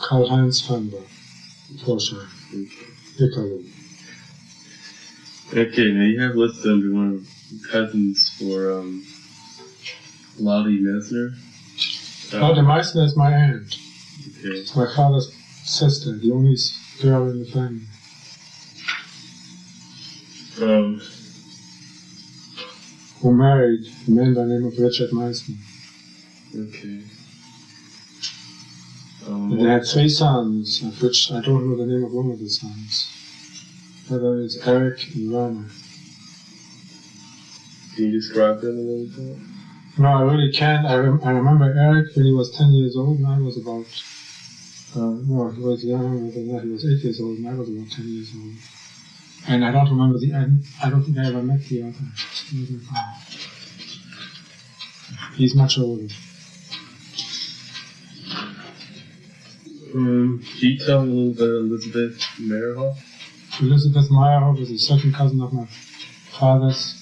Karl-Heinz Fernbach Flarsheim. Okay, now you have listed under one of your cousins for Lottie Messner. Lottie Meissner is my aunt. Okay. It's my father's sister, the only girl in the family. Who married a man by the name of Richard Meissner. Okay. And they had 3 sons, of which I don't know the name of one of the sons. The other is Eric and Werner. Can you describe them a little bit? No, I really can't. I remember Eric when he was 10 years old, and I was about, no, he was younger than that. He was 8 years old, and I was about 10 years old. And I don't remember I don't think I ever met the other. He's much older. Can you tell me a little bit about Elizabeth Meyerhoff? Elizabeth Meyerhoff is a second cousin of my father's.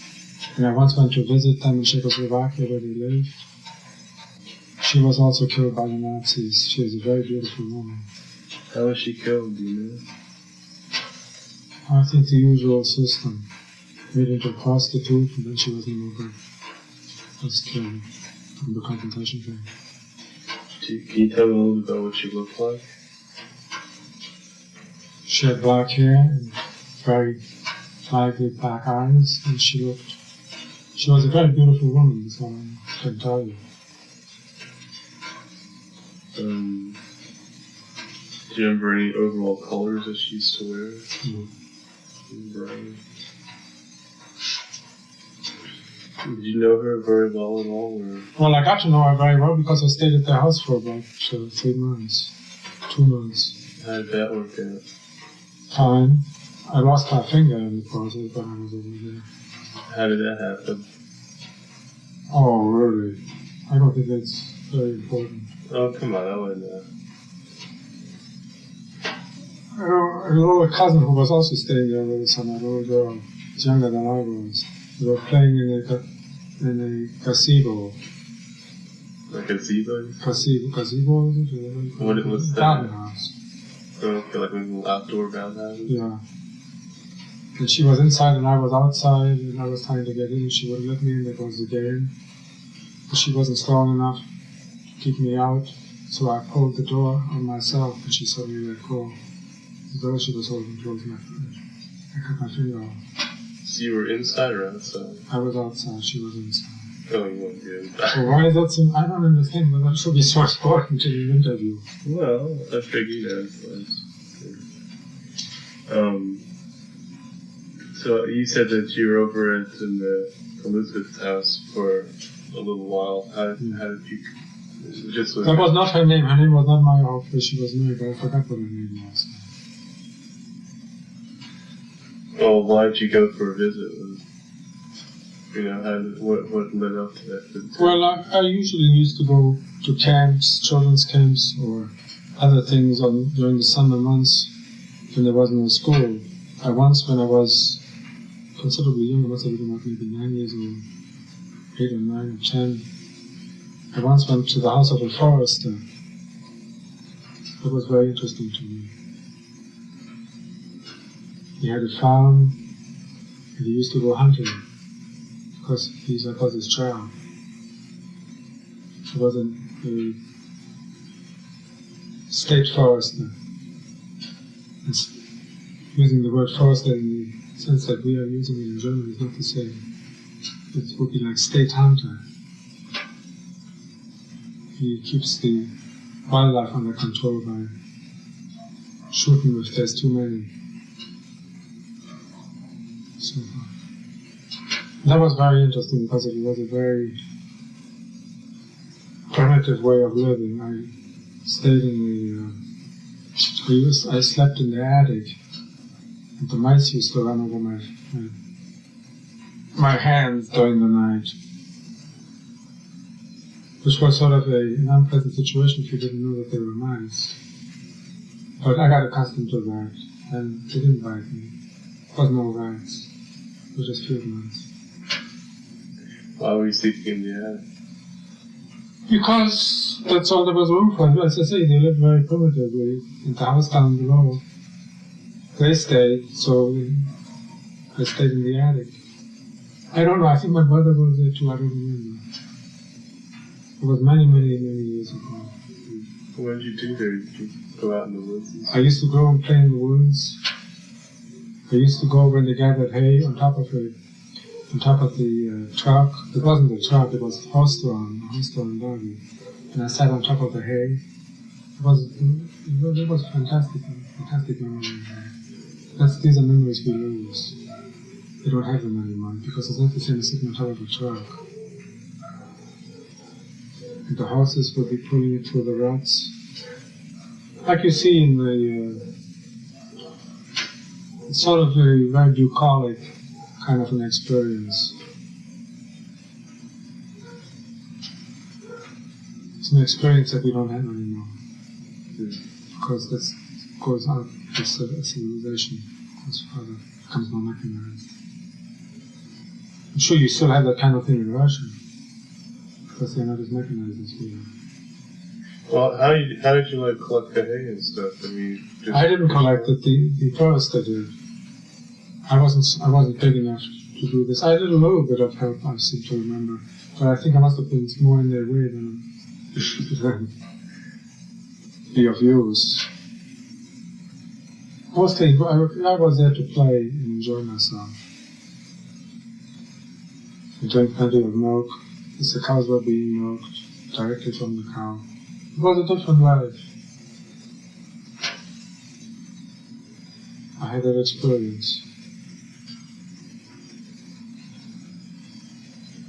And I once went to visit them in Czechoslovakia where they lived. She was also killed by the Nazis. She was a very beautiful woman. How was she killed, do you know? I think the usual system. Made into a prostitute, and then she was no more good. Was killed in the concentration camp. Can you tell me a little bit about what she looked like? She had black hair and very lively black eyes, and she was a very beautiful woman, that's all I can tell you. Do you remember any overall colors that she used to wear? No. Brown. Did you know her very well at all? Or? Well, I got to know her very well because I stayed at their house for about 3 months. 2 months. How did that work out? Fine. I lost my finger in the process, but I was over there. How did that happen? Oh, really? I don't think that's very important. Oh, come on, I wouldn't know. An older cousin who was also staying there with us, an old girl, was younger than I was. We were playing in a gazebo. A gazebo? Gazebo, is it? What was that? Garden house. So, okay, like a little outdoor roundhouse? Yeah. And she was inside and I was outside, and I was trying to get in. She wouldn't let me in. That was the game. But she wasn't strong enough to keep me out, so I pulled the door on myself, and she suddenly let go. The door she was holding closed my foot. I cut my finger off. So you were inside or outside? I was outside. She was inside. Oh, you weren't good. Well, why is that so? I don't understand, but that should be so important in an interview. Well, I figured you know. So you said that you were over at Elizabeth's house for a little while. How did you? That was not her name. Her name was not Meyerhoff. She was married, but I forgot what her name was. Well, why did you go for a visit? You know, what led up to that visit? Well, I usually used to go to camps, children's camps, or other things during the summer months when there wasn't a school. When I was considerably younger, must have been about maybe 9 years old, 8 or 9 or 10. I once went to the house of a forester. That was very interesting to me. He had a farm, and he used to go hunting, because that was his job. He was a state forester. It's using the word forester in the sense that we are using it in German is not the same. It would be like state hunter. He keeps the wildlife under control by shooting if there's too many. So that was very interesting because it was a very primitive way of living. I stayed in I slept in the attic, and the mice used to run over my hands during the night, which was sort of an unpleasant situation if you didn't know that they were mice. But I got accustomed to that, and they didn't bite me. There was no rats. It was just field mice. Why were you sleeping in the attic? Because that's all there was room for. As I say, they lived very primitively in the house down below. They stayed, so I stayed in the attic. I don't know, I think my brother was there too, I don't remember. It was many years ago. What did you do there? Did you go out in the woods? I used to go and play in the woods. I used to go when they gathered hay on top of the truck. It wasn't a truck, it was a horse-drawn buggy. And I sat on top of the hay. It was fantastic memory. These are memories we lose. We don't have them anymore because it's not the same as sitting on top of a truck. And the horses would be pulling it through the ruts. Like you see in the, it's sort of a very bucolic kind of an experience. It's an experience that we don't have anymore. Because that goes out as civilization goes further, becomes more mechanized. I'm sure you still have that kind of thing in Russia, because they're not as mechanized as we are. Well, how did you like collect the hay and stuff? I mean, I didn't collect it. The forester did. I wasn't big enough to do this. I did a little bit of help, I seem to remember, but I think I must have been more in their way than be of use. Mostly, I was there to play and enjoy myself. I drank plenty of milk, as the cows were being milked directly from the cow. It was a different life. I had that experience.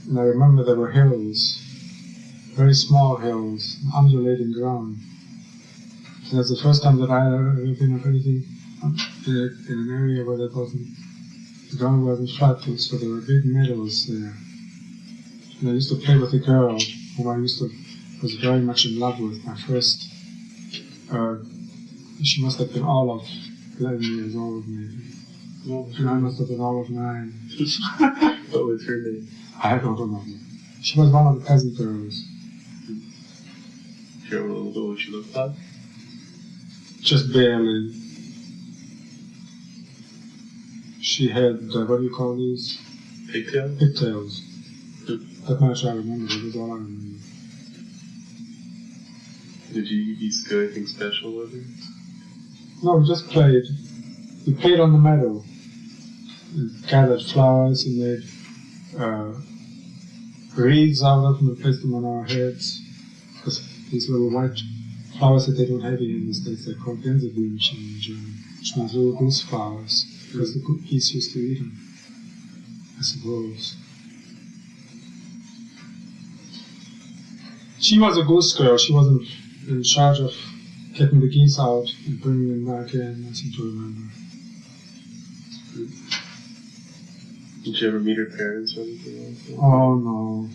And I remember there were hills, very small hills, undulating ground. And that's the first time that I had ever been of anything in an area where the ground wasn't flat, so there were big meadows there. And I used to play with a girl whom was very much in love with. My first, she must have been all of 11 years old, maybe. And I must have been all of 9. What was her name? I don't remember. She was one of the peasant girls. Do you remember what she looked like? Just barely. She had, what do you call these? Pigtails? Pigtails. That much I remember, that was all I remember. Did you used to do anything special with her? No, we just played. We played on the meadow. We gathered flowers and made wreaths out of them and placed them on our heads. Because these little white flowers that they don't have here in the States, they're called Gänseblümchen in German, which means little goose flowers, because the geese used to eat them, I suppose. She was a goose girl. She wasn't in charge of getting the geese out and bringing them back in, I seem to remember. Did you ever meet her parents or anything like that? Oh no,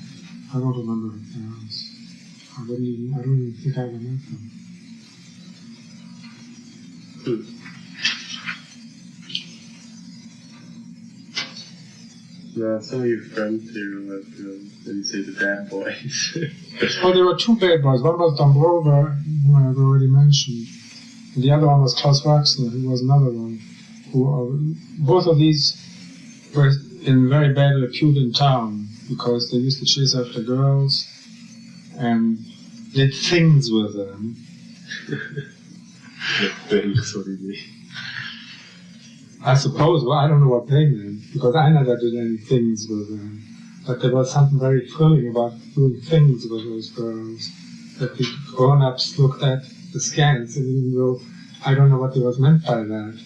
I don't remember her parents. I don't even think I ever met them. Yeah, some of your friends here, like, you say the bad boys. Oh, there were 2 bad boys. One was Dombrova, whom I have already mentioned, and the other one was Klaus Wachsner, who was another one. Both of these were in very bad repute in town because they used to chase after girls and did things with them. Things, what do you mean? I suppose, well, I don't know what they meant, because I never did any things with them. But there was something very thrilling about doing things with those girls, that the grown-ups looked at askance, and even though I don't know what was meant by that,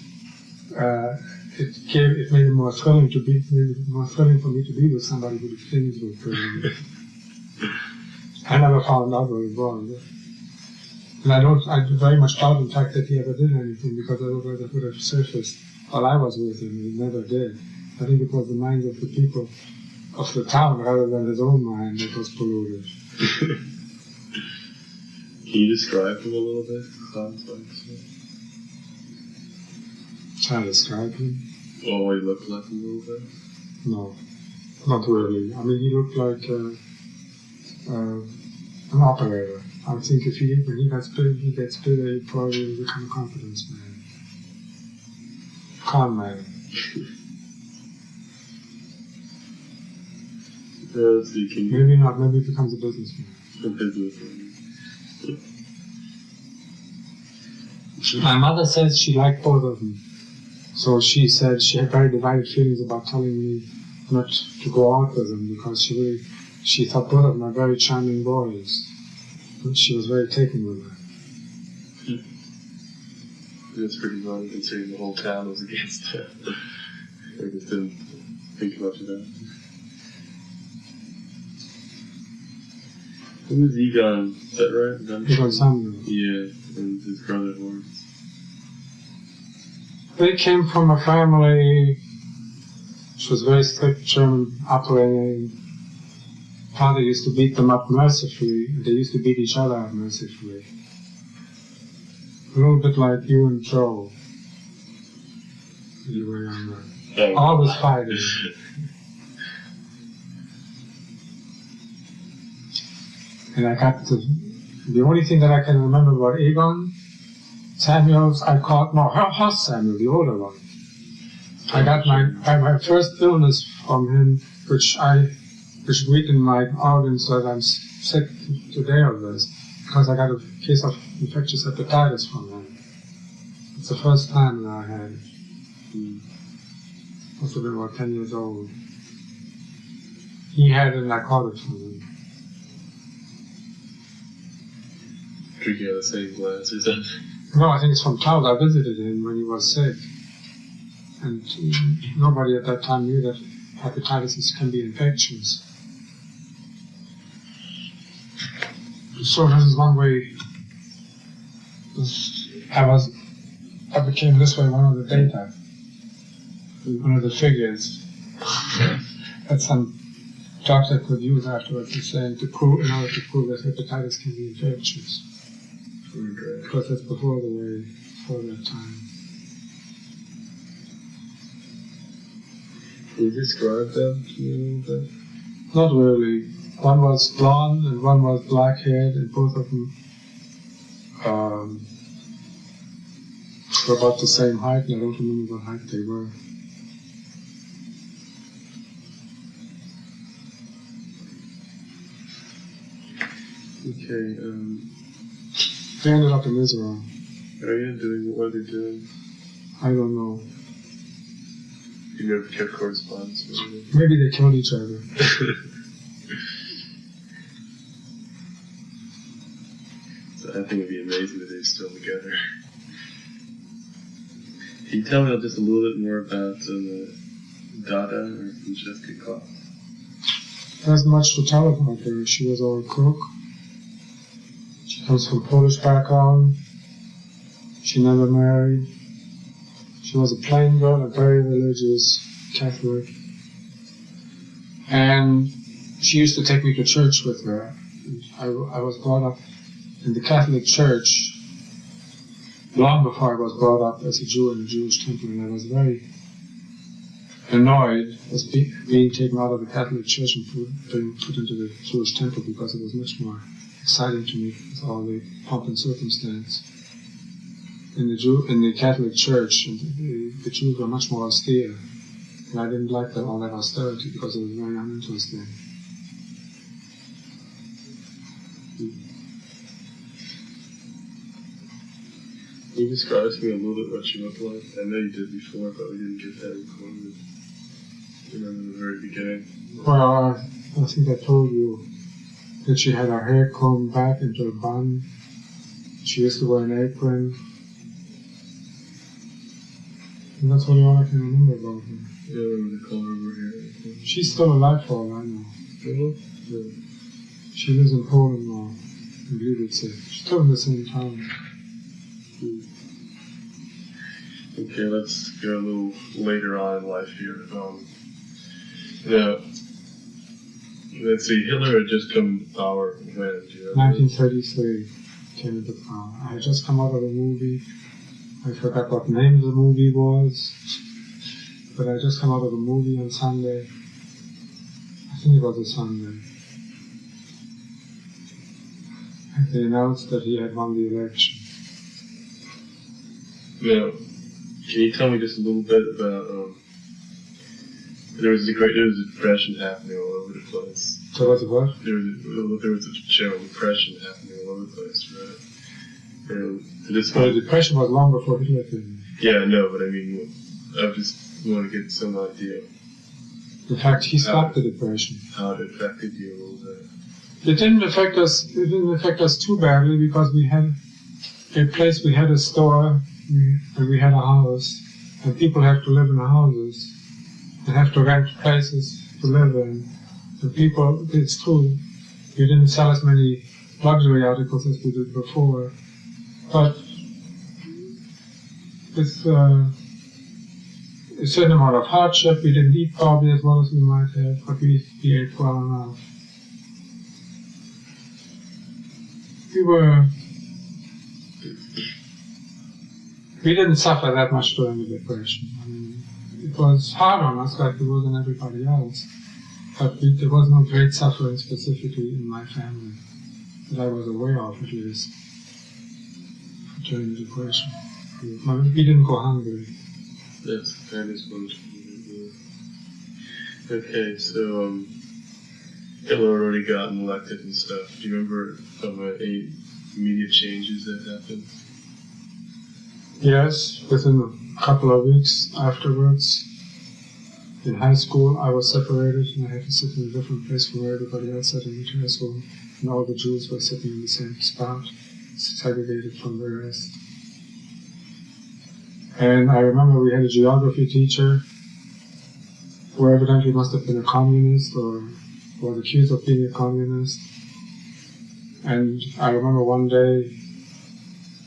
it made it more thrilling for me to be with somebody who did things with them. I never found out what it was. And I very much doubt, in fact, that he ever did anything, because otherwise it would have surfaced while I was with him. He never did. I think it was the minds of the people of the town rather than his own mind that was polluted. Can you describe him a little bit? Try to describe him? Oh, what he looked like a little bit? No, not really. I mean, he looked like an operator. I think when he gets bigger, he probably will become a confidence man. Con man. Maybe not, maybe he becomes a businessman. A businessman. My mother says she liked both of them. So she said she had very divided feelings about telling me not to go out with them because she thought both of them were very charming boys. But she was very taken with them. That's pretty funny considering the whole town was against it. I just didn't think much of that. Who was Egon? Is that right? Egon Samuel. Yeah, and his brother Horst. They came from a family which was very strict German upbringing. Father used to beat them up mercifully, and they used to beat each other up mercifully. A little bit like you and Joe. When you were younger. Always fighting. And I got the only thing that I can remember about Egon Samuels, Horst Samuel, the older one. I got my first illness from him, which weakened my organs so that I'm sick today of this, because I got a case of infectious hepatitis from him. It's the first time that I had it. Must have been about 10 years old. He had it and I caught it from him. Drinking out of the same glass or something? No, I think it's from Cloud. I visited him when he was sick. And nobody at that time knew that hepatitis can be infectious. So this is one way I became this way one of the data, one of the figures that some doctor could use afterwards in saying in order to prove that hepatitis can be infectious. Because that's before that time. Can you describe them to me a little bit? Not really. One was blonde and one was black-haired, and both of them were about the same height, and I don't remember what height they were. Okay, They ended up in Israel. what are they doing? I don't know. You never kept correspondence with them? Maybe they killed each other. So I think it'd be amazing that they're still together. Can you tell me just a little bit more about Dada or Francesca Klopp? There isn't much to tell about her. She was our cook. She comes from Polish background. She never married. She was a plain girl, a very religious Catholic. And she used to take me to church with her. I was brought up in the Catholic Church long before I was brought up as a Jew in a Jewish temple, and I was very annoyed as being taken out of the Catholic Church and being put into the Jewish temple, because it was much more exciting to me with all the pomp and circumstance. In the Catholic Church, the Jews were much more austere, and I didn't like all that austerity because it was very uninteresting. Can you describe to me a little bit what she looked like? I know you did before, but we didn't get that recorded. Do you remember the very beginning? Well, I think I told you that she had her hair combed back into a bun. She used to wear an apron. And that's really all I can remember about her. You don't remember the color of her hair? She's still alive for all I know. Really? Yeah. She lives in Poland now, in Gliwice. She's still in the same town. Okay, let's go a little later on in life here. Let's see, Hitler had just come to power when? 1933 came into power. I had just come out of a movie. I forgot what name the movie was, but I just come out of a movie on Sunday. I think it was a Sunday. they announced that he had won the election. Now, can you tell me just a little bit about, there was a depression happening all over the place. So what's it what? There was a general depression happening all over the place, right? And this Well, the depression was long before Hitler came. Yeah, I know, but I mean, I just want to get some idea In fact, he stopped the depression. how it affected you a little bit. It didn't affect us. It didn't affect us too badly because we had a place. We had a store, and we had a house, and people have to live in the houses. They have to rent places to live in. And people, it's true, we didn't sell as many luxury articles as we did before, but with a certain amount of hardship, we didn't eat probably as well as we might have, but we ate well enough. We didn't suffer that much during the Depression. I mean, it was hard on us like it was on everybody else, but there was no great suffering specifically in my family that I was aware of, at least, during the Depression. We didn't go hungry. Yes, that is wonderful. Okay, so Hitler already gotten elected and stuff. Do you remember any immediate changes that happened? Yes, within a couple of weeks afterwards, in high school, I was separated and I had to sit in a different place from where everybody else sat in the high school, and all the Jews were sitting in the same spot, segregated from the rest. And I remember we had a geography teacher who evidently must have been a communist or was accused of being a communist. And I remember one day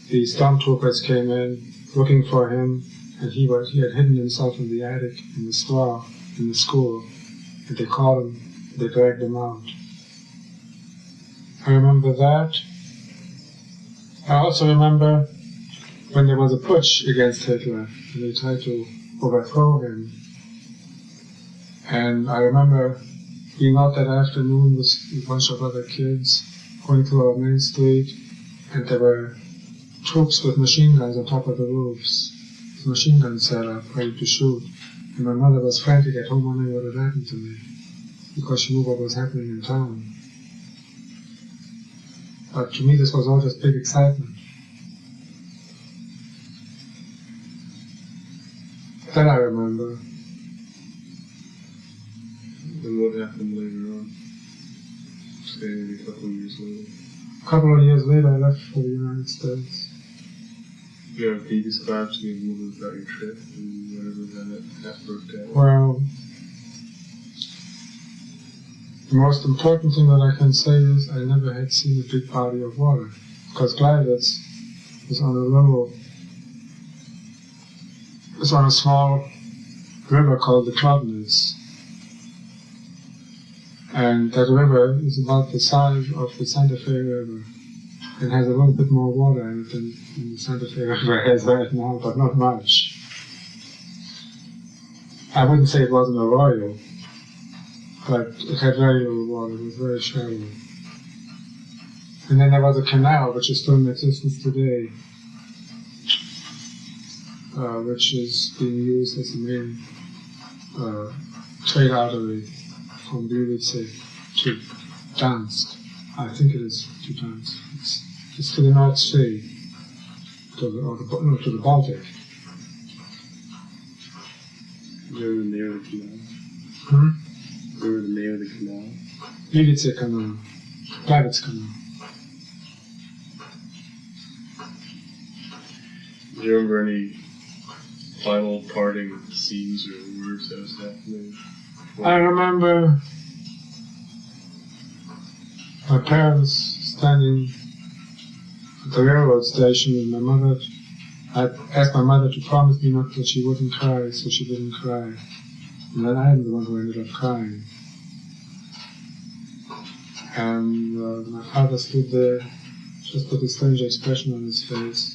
the stormtroopers came in looking for him, and he had hidden himself in the attic in the straw in the school, and they caught him, they dragged him out. I remember that. I also remember when there was a putsch against Hitler, and they tried to overthrow him. And I remember being out that afternoon with a bunch of other kids, going through our main street, and there were troops with machine guns on top of the roofs, with machine guns set up, ready to shoot. And my mother was frantic at home wondering what had happened to me, because she knew what was happening in town. But to me this was all just big excitement. That I remember. And what happened later on? Say maybe a couple of years later. A couple of years later I left for the United States. Yeah, can you describe to me a little bit about your trip and whatever that worked out? Well, the most important thing that I can say is I never had seen a big body of water, because Gleiwitz is on a small river called the Klobnitz. And that river is about the size of the Santa Fe River. It has a little bit more water in it than the Santa Fe River has right now, but not much. I wouldn't say it wasn't arroyo, but it had very little water, it was very shallow. And then there was a canal, which is still in existence today, which is being used as the main trade artery from Gliwice to Gdansk. I think it is to Gdansk. It's to the North Sea, to the Baltic. You're the mayor of the canal? You're the mayor of the canal? Gliwice Canal. Gleiwitz Canal. Do you remember any final parting scenes or words that was happening? I remember my parents standing at the railroad station, and I asked my mother to promise me not that she wouldn't cry, so she didn't cry. And then I am the one who ended up crying. And my father stood there, just with a strange expression on his face,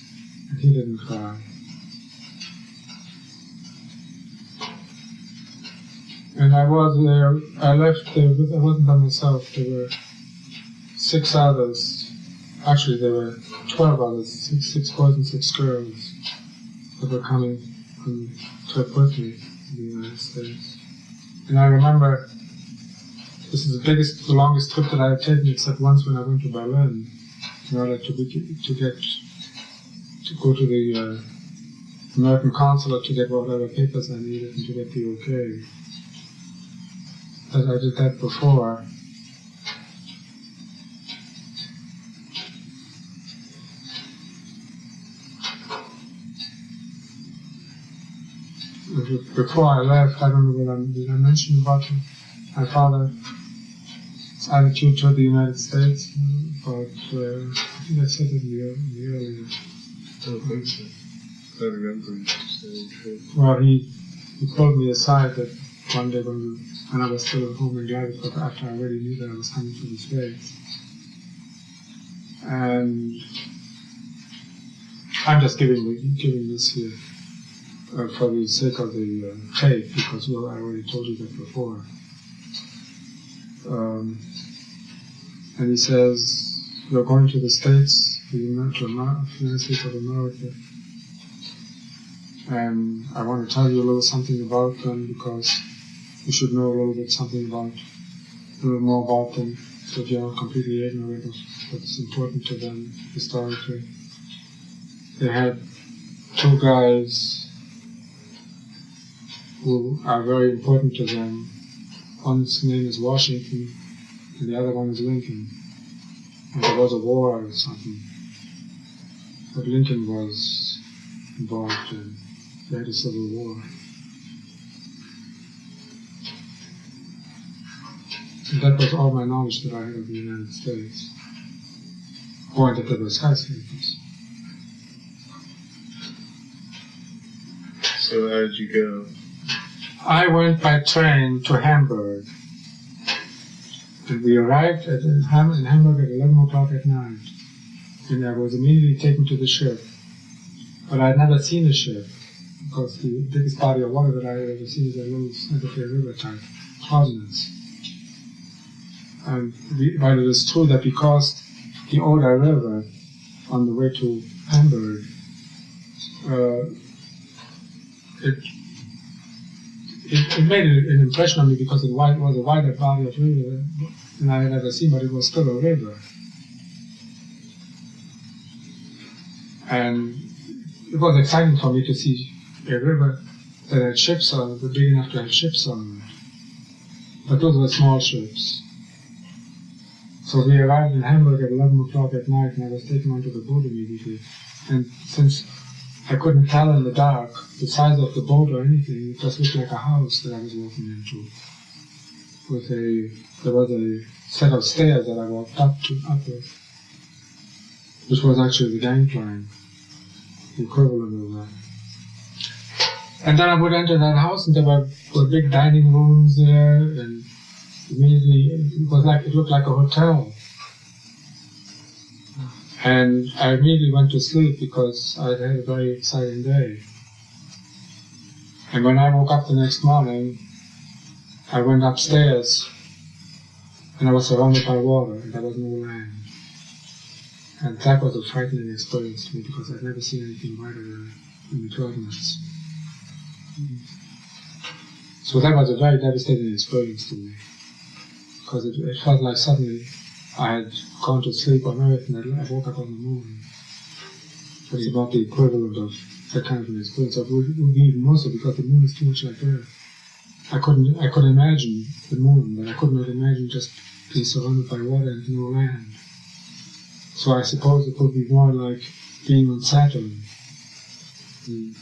and he didn't cry. And I was there, I left there, I wasn't by myself, there were 6 others. Actually, there were 12 others, six boys and 6 girls that were coming on trip with me to the United States. And I remember this is the longest trip that I had taken, except once when I went to Berlin in order to go to the American consulate to get whatever papers I needed and to get the okay. But I did that before. Before I left, I don't know what did I mention about my father's attitude toward the United States, but I think I said it in the earlier. I don't think so. I remember you saying true. Well, he pulled me aside that one day when I was still at home in Gladys, but after I already knew that I was coming to the States. And I'm just giving this here for the sake of the tape, because I already told you that before. And he says, "You're going to the States, to the United States of America, and I want to tell you a little something about them, because you should know a little more about them, so if you're not completely ignorant of what's important to them historically." They had 2 guys who are very important to them. One's name is Washington, and the other one is Lincoln. And there was a war or something that Lincoln was involved in. They had a civil war. And that was all my knowledge that I had of the United States. Or that there were skyscrapers. So how did you go? I went by train to Hamburg. And we arrived in Hamburg at 11 o'clock at night. And I was immediately taken to the ship. But I had never seen a ship, because the biggest body of water that I had ever seen is a little Santa Fe River type, Providence. And while it is true that we crossed the Oder River on the way to Hamburg, it made an impression on me because it was a wider body of river than I had ever seen, but it was still a river. And it was exciting for me to see a river that had ships on it, big enough to have ships on it. But those were small ships. So we arrived in Hamburg at 11 o'clock at night, and I was taken onto the boat immediately. And since I couldn't tell in the dark the size of the boat or anything, it just looked like a house that I was walking into. There was a set of stairs that I walked up with, which was actually the gangplank, the equivalent of that. And then I would enter that house, and there were big dining rooms there, and immediately it looked like a hotel. And I immediately went to sleep because I had a very exciting day. And when I woke up the next morning, I went upstairs, and I was surrounded by water, and there was no land. And that was a frightening experience to me, because I'd never seen anything whiter than in the wilderness. So that was a very devastating experience to me, because it felt like suddenly I had gone to sleep on Earth and I woke up on the moon. That's about the equivalent of that kind of an experience. It would be even more so, because the moon is too much like Earth. I could imagine the moon, but I could not imagine just being surrounded by water and no land. So I suppose it would be more like being on Saturn. Did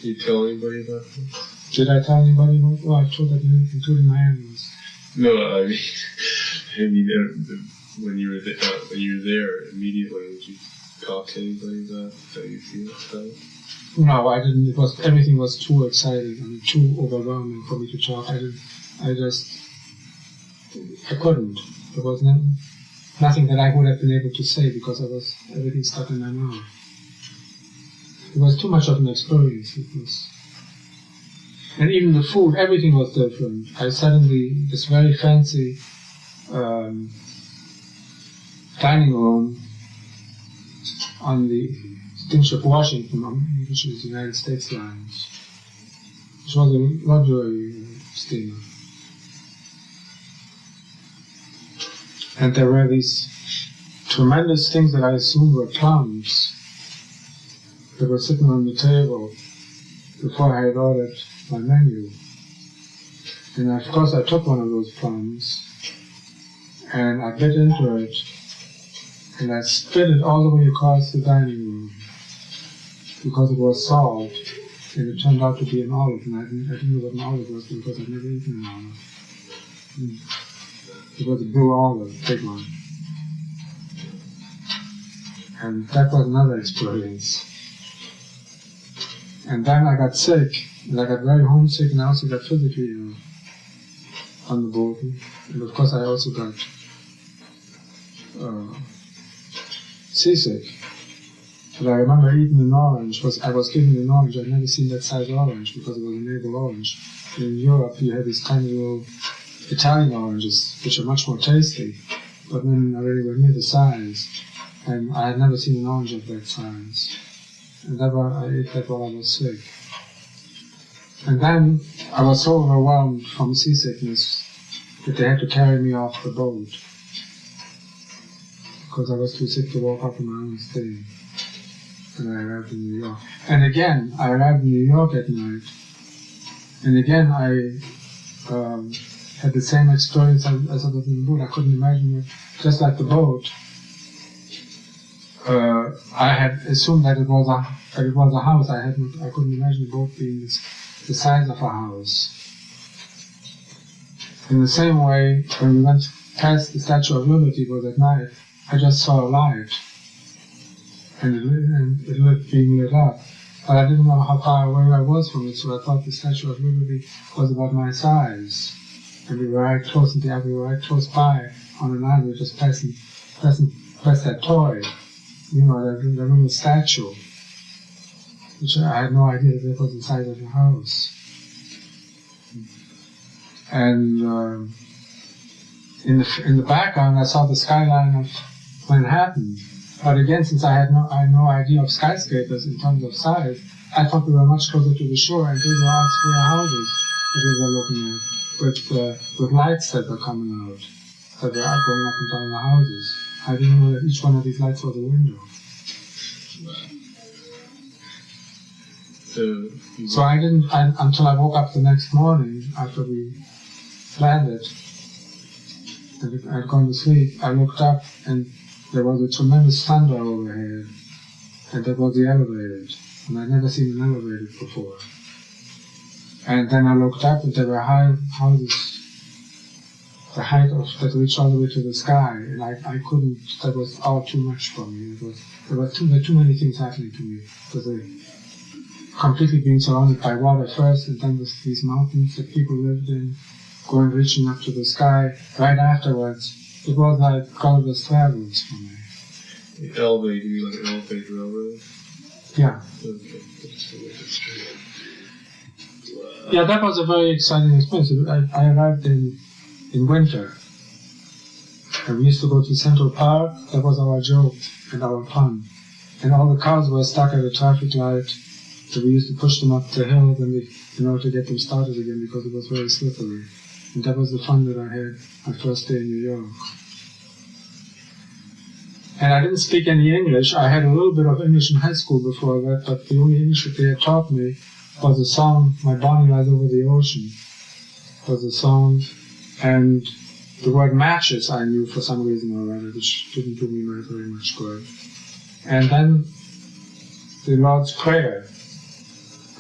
you tell anybody about this? Did I tell anybody about it? Well, I told everybody, including my animals. No, I mean, when you were there immediately, did you talk to anybody about how you feel about it? No, I didn't. Everything was too exciting and too overwhelming for me to talk. I couldn't. There was nothing that I would have been able to say, because everything stuck in my mouth. It was too much of an experience. And even the food, everything was different. I sat in this very fancy dining room on the steamship Washington, which is the United States Lines, which was a luxury steamer. And there were these tremendous things that I assumed were plums that were sitting on the table before I had ordered my menu. And of course I took one of those plums and I bit into it and I spit it all the way across the dining room because it was salt and it turned out to be an olive, and I didn't know what an olive was because I'd never eaten an olive. It was a blue olive, big one. And that was another experience. And then I got sick, and I got very homesick, and I also got physically ill on the boat. And of course I also got seasick. But I remember eating an orange. I was given an orange. I'd never seen that size orange because it was a navel orange. And in Europe you had these tiny little Italian oranges, which are much more tasty, but then already were near the size. And I had never seen an orange of that size. And I ate that while I was sick. And then I was so overwhelmed from seasickness that they had to carry me off the boat because I was too sick to walk up on my own steam. And I arrived in New York. And again, I arrived in New York at night. And again, I had the same experience as I was in the boat. I couldn't imagine it. Just like the boat, I had assumed that it was a house. I couldn't imagine the boat being the size of a house. In the same way, when we went past the Statue of Liberty, it was at night, I just saw a light, and it being lit up. But I didn't know how far away I was from it, so I thought the Statue of Liberty was about my size. And we were right close, we were right close by on an island, just press that toy, you know, the little statue, which I had no idea that was the size of the house. And in the background, I saw the skyline of Manhattan. But again, since I had no idea of skyscrapers in terms of size, I thought we were much closer to the shore, and those were all square houses that we were looking at, with lights that were coming out, that were going up and down the houses. I didn't know that each one of these lights was a window. So I didn't, until I woke up the next morning after we landed, and I'd gone to sleep, I looked up and there was a tremendous thunder overhead, and that was the elevators, and I'd never seen an elevator before. And then I looked up and there were high houses, the height of that reached all the way to the sky, and I couldn't, that was all too much for me. There were too many things happening to me. It was completely being surrounded by water first, and then with these mountains that people lived in, reaching up to the sky. Right afterwards, it was like Gulliver's Travels for me. The elevator, you like an elevator railroad? Yeah. Okay. Yeah, that was a very exciting experience. I arrived in winter. And we used to go to Central Park. That was our joke and our fun. And all the cars were stuck at a traffic light. So we used to push them up the hill in order to get them started again because it was very slippery. And that was the fun that I had my first day in New York. And I didn't speak any English. I had a little bit of English in high school before that, but the only English that they had taught me was a song, My Bonnie Lies Over the Ocean, was a song. And the word matches I knew for some reason or other, which didn't do me very much good. And then the Lord's Prayer,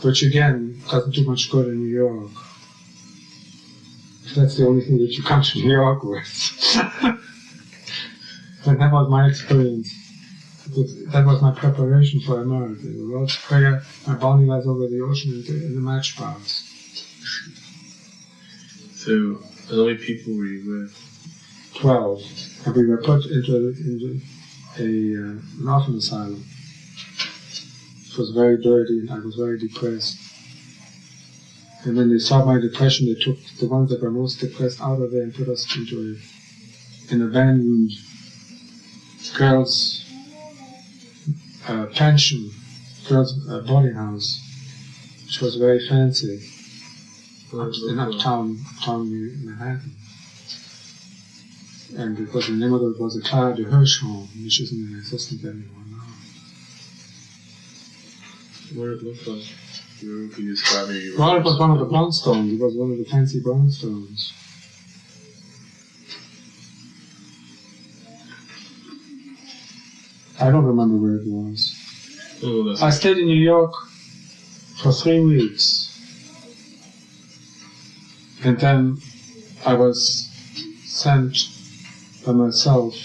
which again doesn't do much good in New York. That's the only thing that you come to New York with. But that was my experience. That was my preparation for America. The Lord's Prayer, My Bonnie Lies Over the Ocean, and the matchbox. So, how many people were you with? 12. And we were put into an orphan asylum. It was very dirty, and I was very depressed. And when they saw my depression, they took the ones that were most depressed out of there and put us into an abandoned girls' pension, girls' boarding house, which was very fancy in uptown Manhattan. And because the name of it was the Clara de Hirsch home, which isn't in existence anymore now. What did it look like? Can you describe it? Well, it was one of the brownstones. It was one of the fancy brownstones. I don't remember where it was. Oh, I stayed in New York for 3 weeks. And then I was sent by myself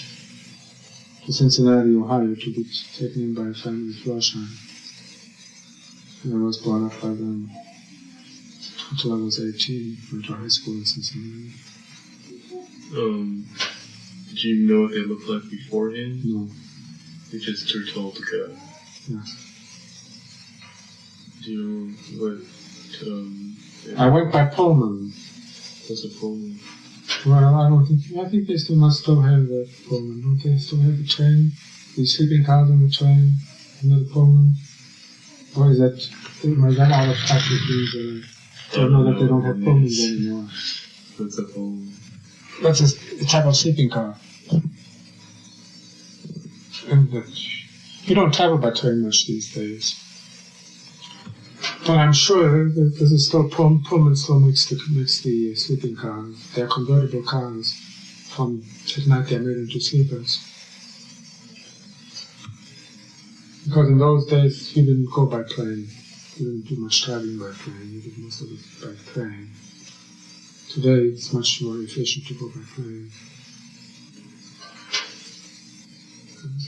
to Cincinnati, Ohio, to be taken in by Fernbach Flarsheim. And I was brought up by them until I was 18, went to high school in Cincinnati. Did you know what they looked like beforehand? No. You just were told to go. Yes. Do you know what? I went by Pullman. What's a Pullman? Well, I think they must still have that Pullman. Don't they still have the train? The sleeping cars on the train? Another Pullman? Or is that out of touch with these? I don't know that they don't have Pullmans anymore. What's a Pullman? That's a type of sleeping car. And you don't travel by train much these days. But I'm sure that this is still Pullman still makes the sleeping cars. They're convertible cars. At night they're made into sleepers. Because in those days you didn't go by plane. You didn't do much traveling by plane. You did most of it by train. Today it's much more efficient to go by plane.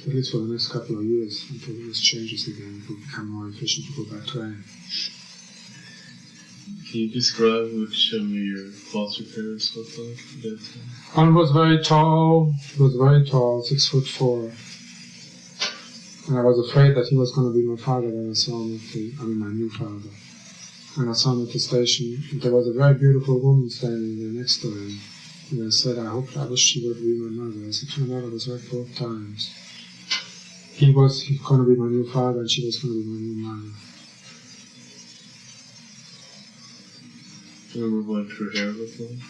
At least for the next couple of years, until this changes again, it will become more efficient to go by train. Can you describe what some of your foster parents looked like at that time? One was very tall. He was very tall, 6'4". And I was afraid that he was going to be my father when I saw him my new father. When I saw him at the station, there was a very beautiful woman standing there next to him. And I said, I wish she would be my mother. As it turned out, I was right both times. He was going to be my new father, and she was going to be my new mother. Do you remember what her hair looked like?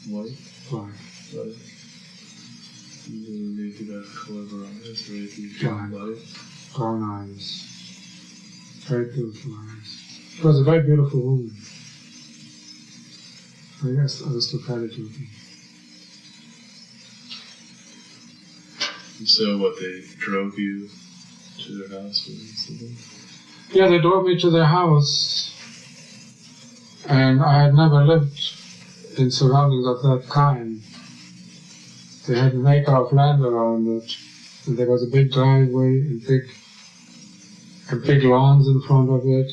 White. White. Anything about the color of her eyes or anything light? Brown eyes. Very beautiful eyes. She was a very beautiful woman. I guess I was still kind of joking. So what, they drove you to their house or something? Yeah, they drove me to their house. And I had never lived in surroundings of that kind. They had an acre of land around it. And there was a big driveway and big lawns in front of it.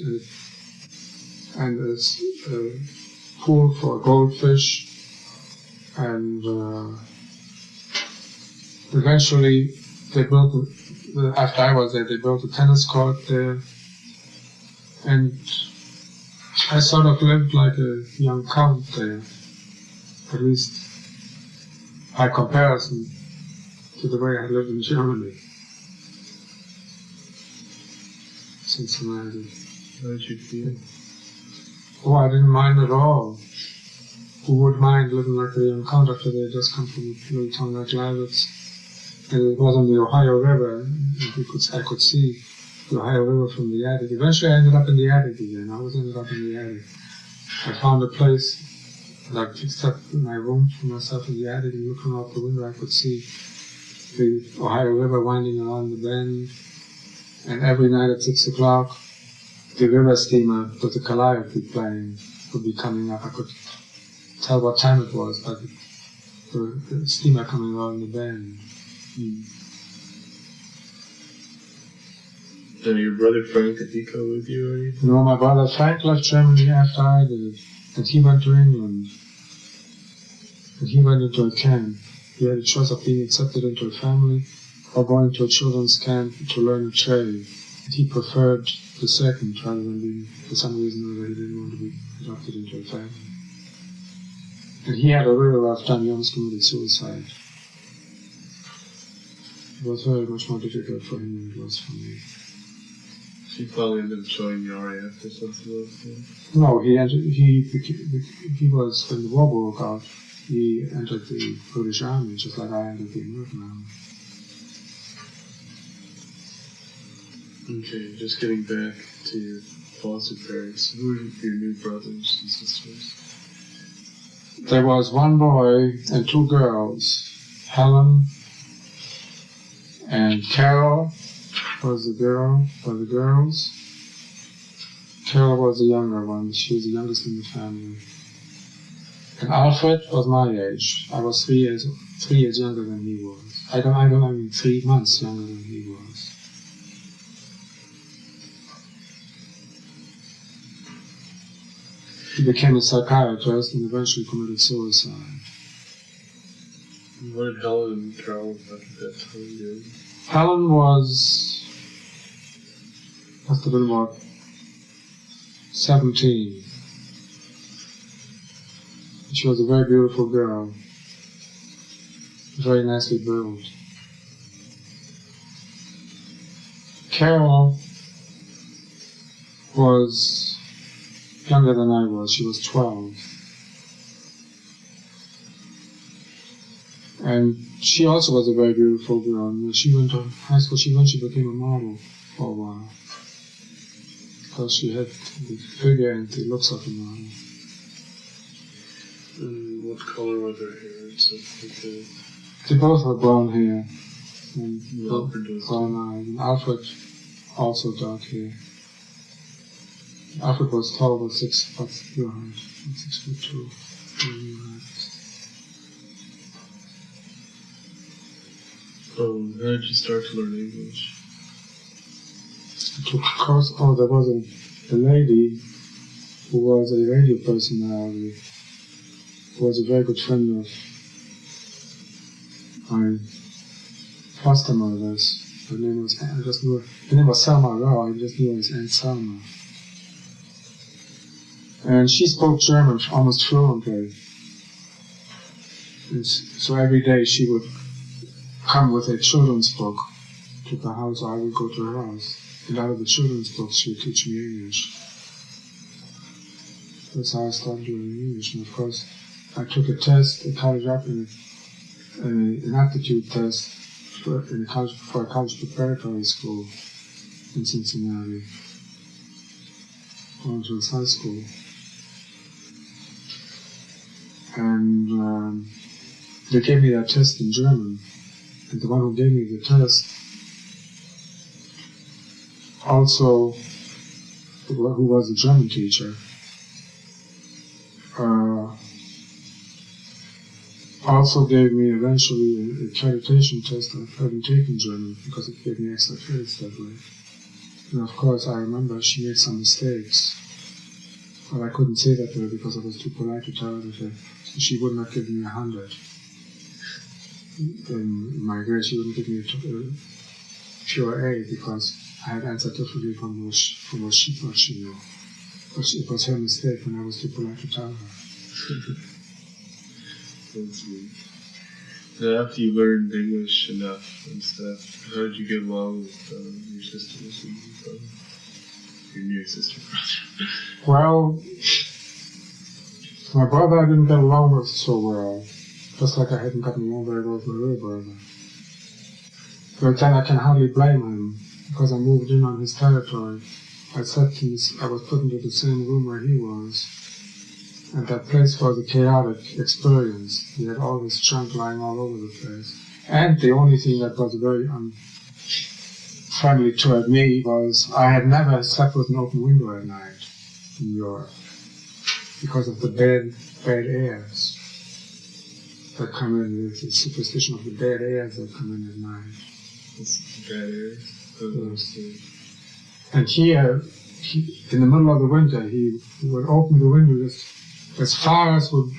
And a pool for goldfish. And eventually, they built, after I was there, they built a tennis court there. And I sort of lived like a young count there, at least by comparison to the way I lived in Germany, Cincinnati. How did you feel? Oh, I didn't mind at all. Who would mind living like a young count after they had just come from a little town like Glavitz? And it was on the Ohio River, and I could see the Ohio River from the attic. Eventually I ended up in the attic again. I always ended up in the attic. I found a place that I fixed up my room for myself in the attic, and looking out the window I could see the Ohio River winding along the bend. And every night at 6 o'clock, the river steamer with the calliope playing would be coming up. I could tell what time it was by the steamer coming along the bend. And your brother Frank, did he go with you or anything? No, my brother Frank left Germany after I did, and he went to England. And he went into a camp. He had a choice of being accepted into a family or going to a children's camp to learn a trade. And he preferred the second rather than being, for some reason or other, he didn't want to be adopted into a family. And he had a really rough time. He almost committed suicide. It was very much more difficult for him than it was for me. He probably ended up joining the RAF or something like that. No, he was, when the war broke out, he entered the British Army, just like I entered the American Army. Okay, just getting back to your foster parents. Who are your new brothers and sisters? There was one boy and two girls. Helen and Carol was the girls. Carol was the younger one. She was the youngest in the family. And Alfred was my age. I was 3 years younger than he was. I mean 3 months younger than he was. He became a psychiatrist and eventually committed suicide. What did Helen and Carol have at that time do? Helen must have been about 17. She was a very beautiful girl, very nicely built. Carol was younger than I was. She was 12. And she also was a very beautiful girl. And when she went to high school, she eventually became a model for a while. Because she had the figure and the looks of a model. And what color was her hair and stuff like that? They both had brown hair. And Alfred was brown eyes. And Alfred also dark hair. Alfred was tall, about 6 foot 2. How did you start to learn English? I took a course. There was a lady who was a radio personality, who was a very good friend of my foster mother's. Her name was Selma Rao. I just knew her as Aunt Selma. And she spoke German almost fluently. And so every day she would come with a children's book to the house, or I would go to her house. And out of the children's books, she would teach me English. That's how I started learning English. And of course, I took a test, an aptitude test for a college preparatory school in Cincinnati, Orangewood High School. And they gave me that test in German. And the one who gave me the test also, who was a German teacher, also gave me eventually an accreditation test I hadn't taken German because it gave me extra credits that way. And of course I remember she made some mistakes. But I couldn't say that to her because I was too polite to tell her that she would not give me 100. In my grade, she wouldn't give me a pure A because I had answered differently from what she thought she knew. But it was her mistake when I was too polite to tell her. That's neat. Now, after you learned English enough and stuff, how did you get along with your sisters and your new sister brother? Well, my brother I didn't get along with so well. Just like I hadn't gotten along very well with my little brother. But then I can hardly blame him, because I moved in on his territory. I was put into the same room where he was. And that place was a chaotic experience. He had all this junk lying all over the place. And the only thing that was very unfriendly toward me was I had never slept with an open window at night in Europe because of the bad airs that come in, the superstition of the bad airs that come in at night. Bad airs? Yes. And here, in the middle of the winter, he would open the window just as far as would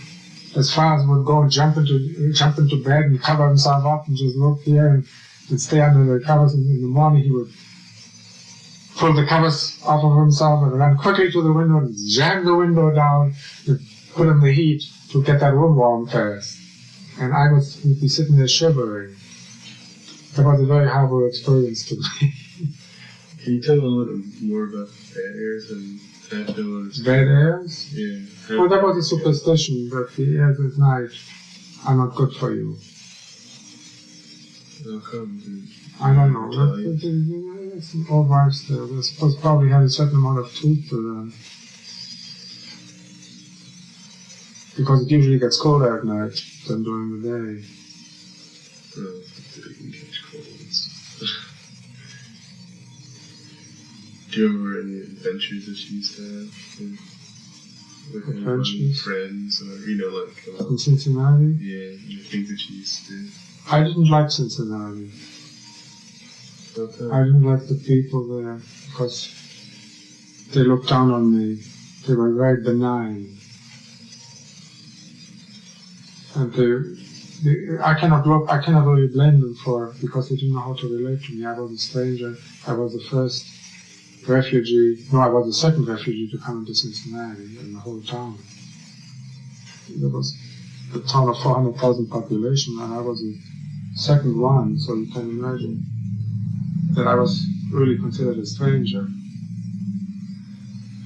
go and jump into bed and cover himself up and just look there and stay under the covers. And in the morning he would pull the covers off of himself and run quickly to the window and jam the window down and put in the heat to get that room warm first. And I would be sitting there shivering. That was a very horrible experience to me. Can you tell a little more about bad airs and have to Bad airs? Yeah. Well, that was a superstition that the airs at night are not good for you. How come? I don't know. It's an old wives' tale. They're supposed to probably have a certain amount of truth to them. Because it usually gets colder at night than during the day. Oh, they can catch colds. Do you remember any adventures that you used to have? With anyone, friends, or, like... in Cincinnati? Yeah, things that you used to do. I didn't like Cincinnati. Okay. I didn't like the people there because they looked down on me. They were very benign. And I cannot really blame them because they didn't know how to relate to me. I was a stranger. I was the first refugee. No, I was the second refugee to come into Cincinnati in the whole town. There was a town of 400,000 population, and I was the second one, so you can imagine that I was really considered a stranger.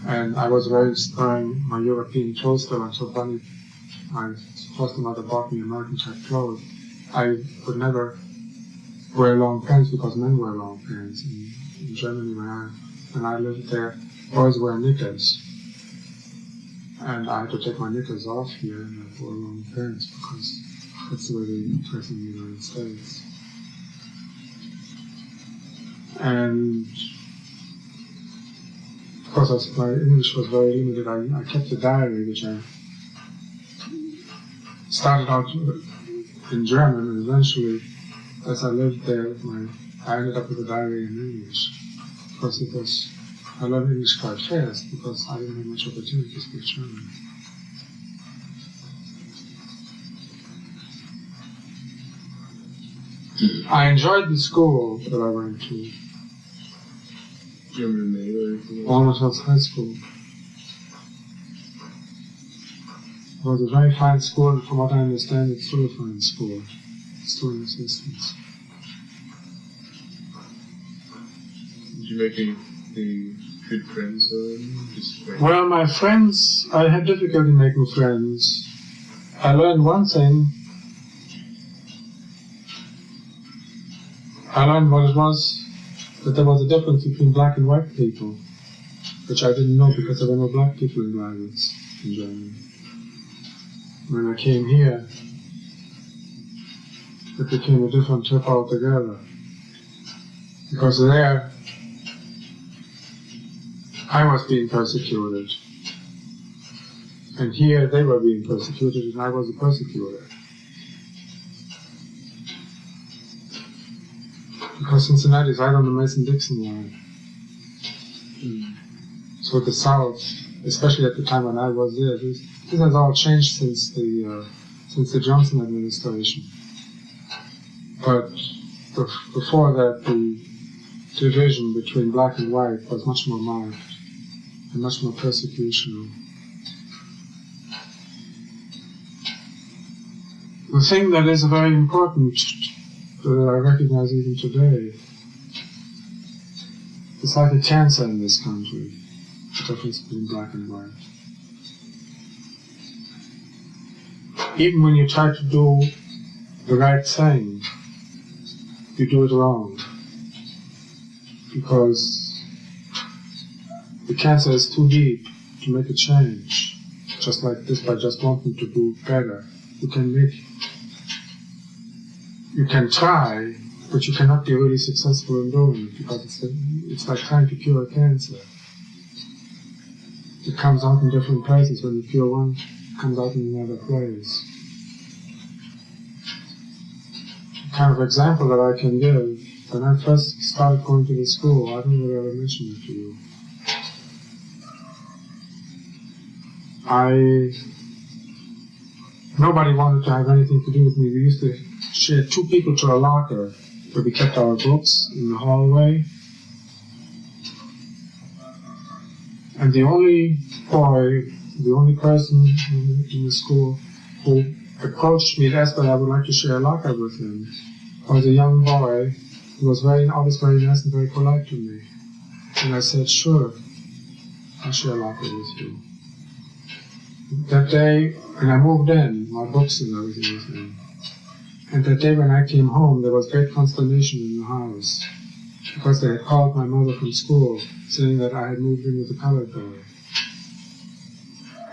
And I was raised wearing my European clothes that I'm so funny. My foster mother bought me American type clothes. I would never wear long pants because men wear long pants. In Germany, when I lived there, boys wear knickers. And I had to take my knickers off here and I wore long pants because that's the way they dress in the United States. And of course, my English was very limited. I kept a diary which I started out in German, and eventually, as I lived there, I ended up with a diary in English. Because I learned English quite fast because I didn't have much opportunity to speak German. I enjoyed the school that I went to. German name or anything? Almost was high school. It was a very fine school, and from what I understand, it's still a fine school. It's still in existence. Did you make any good friends or Well, my friends, I had difficulty making friends. I learned one thing. I learned what it was, that there was a difference between black and white people, which I didn't know because there were no black people in Gleiwitz in Germany. When I came here, it became a different trip altogether. Because there, I was being persecuted. And here, they were being persecuted, and I was the persecutor. Because Cincinnati is right on the Mason-Dixon line. So the South, especially at the time when I was there, this has all changed since the Johnson administration. But before that, the division between black and white was much more marked and much more persecutional. The thing that is very important that I recognize even today, it's like a cancer in this country, the difference between black and white. Even when you try to do the right thing, you do it wrong. Because the cancer is too deep to make a change. Just like this, by just wanting to do better. You can try, but you cannot be really successful in doing it, because it's like trying to cure a cancer. It comes out in different places. When you cure one, it comes out in another place. The kind of example that I can give, when I first started going to the school, I don't know whether I ever mentioned it to you. Nobody wanted to have anything to do with me. We used to share two people to a locker where we kept our books in the hallway. And the only boy, the only person in the school who approached me and asked whether I would like to share a locker with him I was a young boy. He was always very nice and very polite to me. And I said, sure, I'll share a lot with you. That day, when I moved in, my books and everything was in. And that day when I came home, there was great consternation in the house, because they had called my mother from school, saying that I had moved in with a colored boy.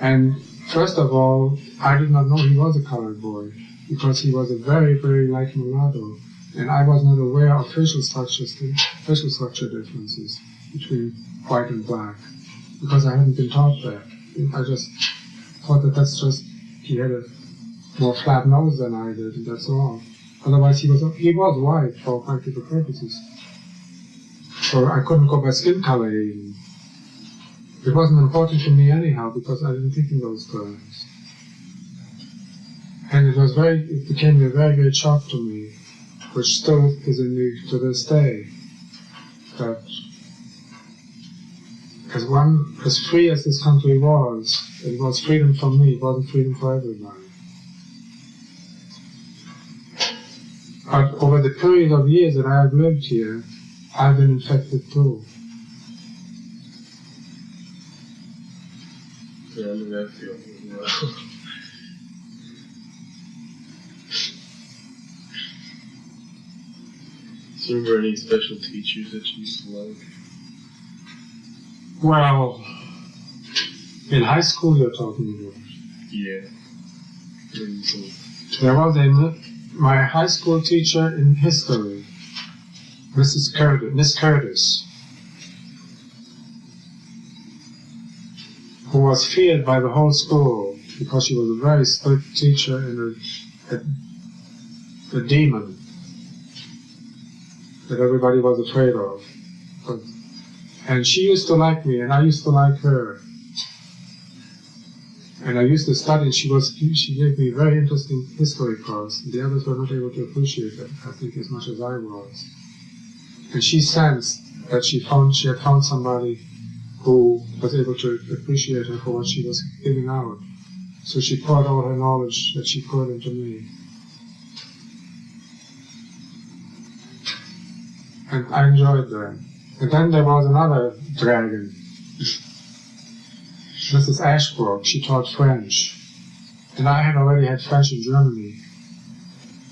And first of all, I did not know he was a colored boy, because he was a very, very light mulatto, and I was not aware of facial structure differences between white and black, because I hadn't been taught that. I just thought that that's just, he had a more flat nose than I did, and that's all. Otherwise, he was white for practical purposes. So I couldn't go by skin color even. It wasn't important to me anyhow, because I didn't think in those terms. And it became a very great shock to me, which still is in me to this day, that as free as this country was, it was freedom for me, it wasn't freedom for everybody. But over the period of years that I have lived here, I've been infected too. Yeah, I know that feeling well. Do you remember any special teachers that you used to like? Well, in high school you're talking about. Yeah. There was my high school teacher in history, Miss Curtis, who was feared by the whole school because she was a very strict teacher and a demon that everybody was afraid of. And she used to like me, and I used to like her. And I used to study, and she gave me a very interesting history course. The others were not able to appreciate it, I think, as much as I was. And she sensed that she had found somebody who was able to appreciate her for what she was giving out. So she poured all her knowledge that she could into me. And I enjoyed that. And then there was another dragon, Mrs. Ashbrook. She taught French. And I had already had French in Germany.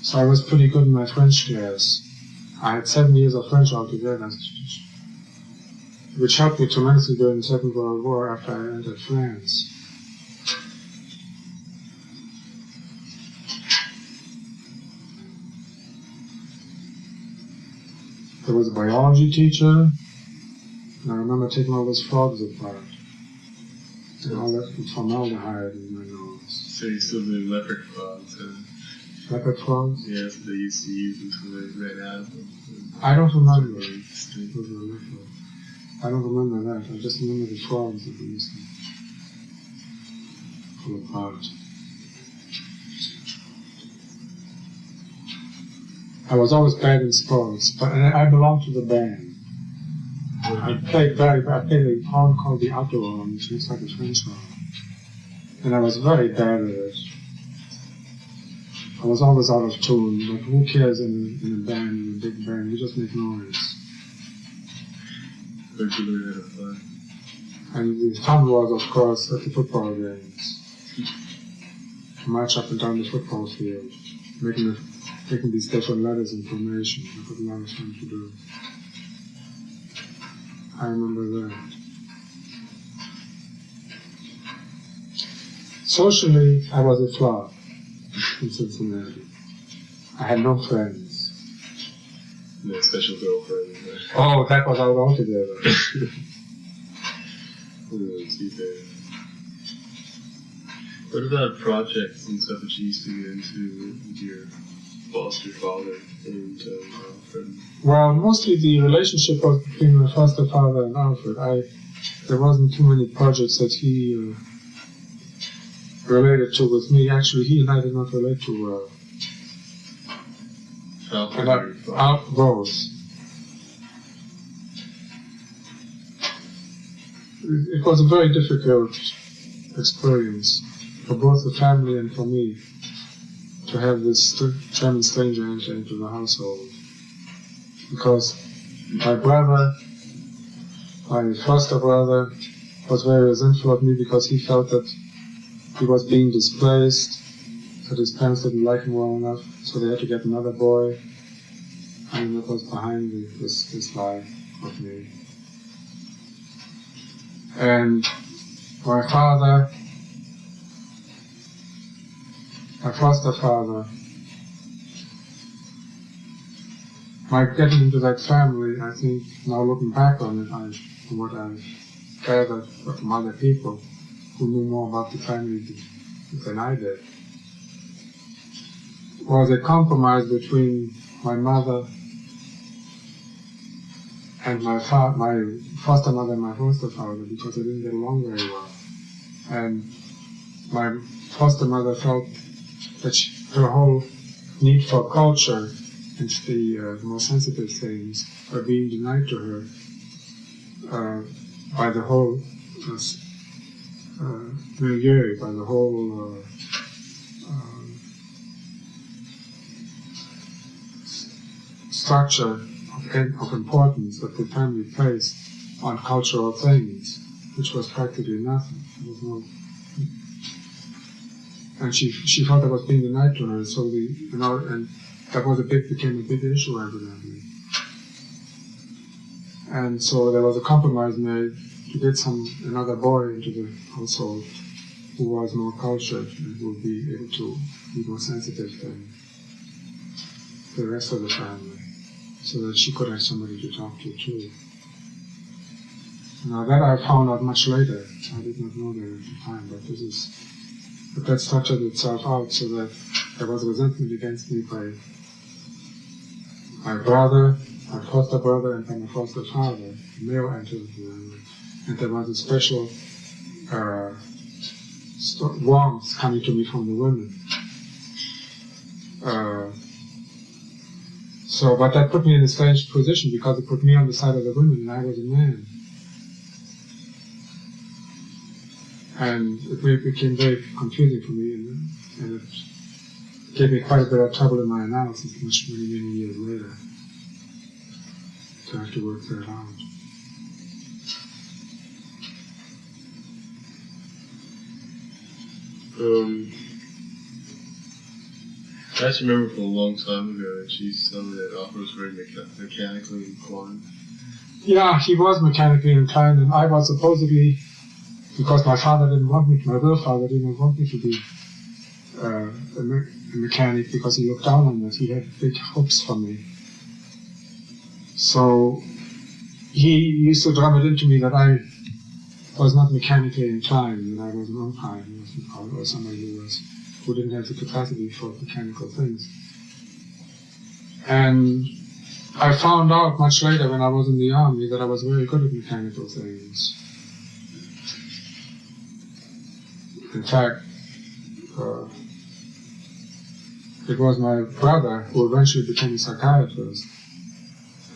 So I was pretty good in my French class. I had 7 years of French altogether, which helped me tremendously during the Second World War after I entered France. There was a biology teacher, and I remember taking all those frogs apart. And all that formaldehyde in my nose. So you still do leopard frogs, huh? Leopard frogs? Yes, they used to use until they ran out of them. I don't remember. I don't remember that. I just remember the frogs that we used to pull apart. I was always bad in sports, but I belonged to the band. I played a horn called the Alto horn, which looks like a French horn. And I was very bad at it. I was always out of tune, but who cares in a band, in a big band? You just make noise. But you learn how to play. And the fun was, of course, at the football games. March up and down the football field, making these different letters in formation. That was a lot of fun to do. I remember that. Socially, I was a flop in Cincinnati. I had no friends. No special girlfriend. Right? Oh, that was out altogether. Too bad. What about projects and stuff that you used to get into with your boss, your father, and Alfred? Well, mostly the relationship was between my foster father and Alfred. There wasn't too many projects that he related to with me. Actually, he and I did not relate too well. Both. It was a very difficult experience for both the family and for me to have this German stranger enter into the household. Because my brother, my foster brother, was very resentful of me because he felt that he was being displaced, that his parents didn't like him well enough, so they had to get another boy. And that was behind this lie of me. And my father, my foster father, my getting into that family, I think, now looking back on it, from what I've gathered from other people who knew more about the family than I did, was a compromise between my mother and my foster mother and my foster father, because they didn't get along very well. And my foster mother felt that her whole need for culture and the more sensitive things were being denied to her by the whole milieu, by the whole structure of importance that the family placed on cultural things, which was practically nothing. There was no, and she felt that was being denied to her. So and that became a big issue, evidently. And so there was a compromise made to get another boy into the household who was more cultured and who would be able to be more sensitive than the rest of the family, so that she could have somebody to talk to too. Now that I found out much later. I did not know that at the time, but that structured itself out so that there was resentment against me by my brother, my foster brother, and by my foster father. The male entered the family, and there was a special warmth coming to me from the women. But that put me in a strange position, because it put me on the side of the women and I was a man. And it became very confusing for me, and it gave me quite a bit of trouble in my analysis many years later, to have to work that out. I just remember from a long time ago that she used to tell me that Alfred was very mechanically inclined. Yeah, he was mechanically inclined, and I was supposedly, because my father didn't want me, my real father didn't want me to be a mechanic, because he looked down on us. He had big hopes for me. So he used to drum it into me that I was not mechanically inclined, that I was an umpire, or somebody who didn't have the capacity for mechanical things. And I found out much later, when I was in the army, that I was very good at mechanical things. In fact, it was my brother who eventually became a psychiatrist,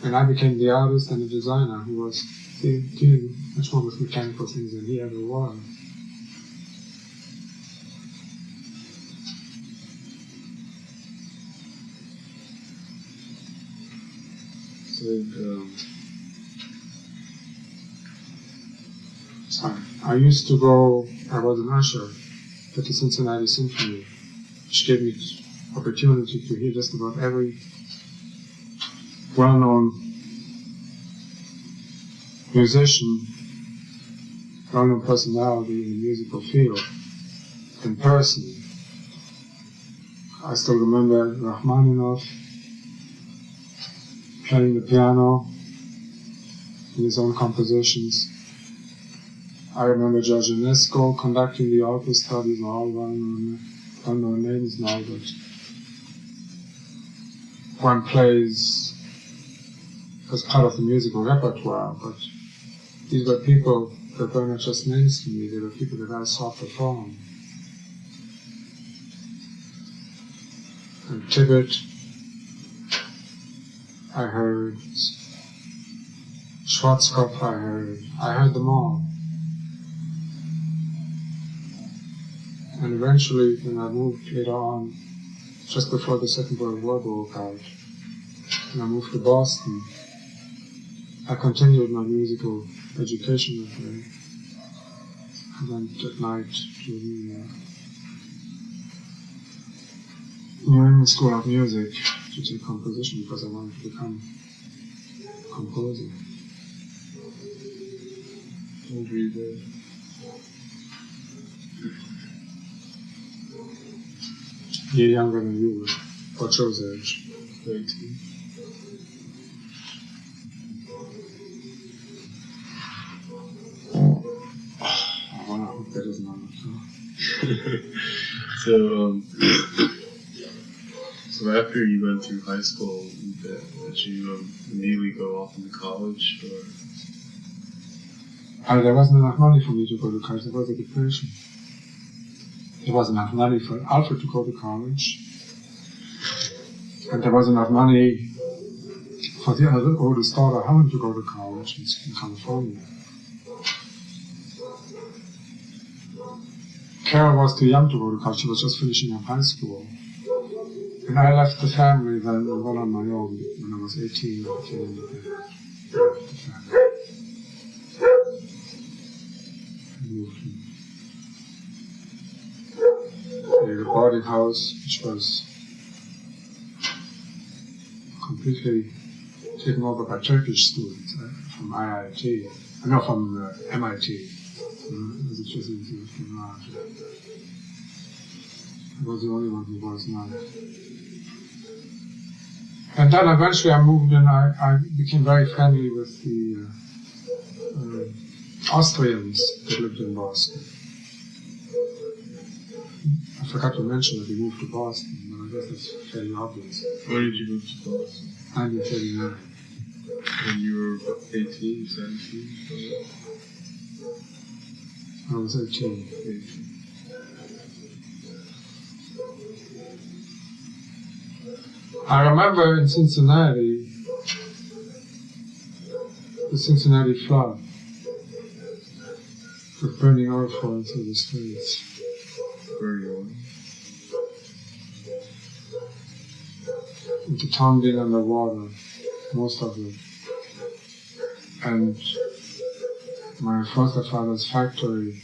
and I became the artist and the designer who was dealing much more with mechanical things than he ever was. I used to go, I was an usher at the Cincinnati Symphony, which gave me opportunity to hear just about every well-known musician, well-known personality in the musical field in person. I still remember Rachmaninoff playing the piano in his own compositions. I remember George Enesco conducting the orchestra. These are all well-known names now, but one plays as part of the musical repertoire. But these were people that were not just names to me, they were people that I saw perform. And Tibbet, I heard Schwarzkopf, I heard them all. And eventually, when I moved later on just before the Second World War broke out. And I moved to Boston. I continued my musical education that way. I went at night to the New England School of Music to take composition because I wanted to become a composer. I'll read that. You're younger than you were. What's your age? 19. Oh, wow, that is not enough. So after you went through high school, did you immediately go off into college, or? There wasn't enough money for me to go to college. There was a depression. There wasn't enough money for Alfred to go to college. And there wasn't enough money for the oldest daughter, Helen, to go to college in California. Carol was too young to go to college. She was just finishing up high school. And I left the family then and went on my own when I was 18. I came left the family. I moved in a boarding house which was completely taken over by Turkish students from IIT. No, from MIT. I was the only one who was not. And then eventually I moved in. I became very friendly with the Austrians that lived in Boston. I forgot to mention that we moved to Boston, but I guess it's fairly obvious. When did you move to Boston? 1939. When you were 18, 17? I was 18. 18. I remember in Cincinnati, the Cincinnati flood, with burning oil flowing through the streets. Burning oil? With the town being underwater, most of it. And my foster father's factory,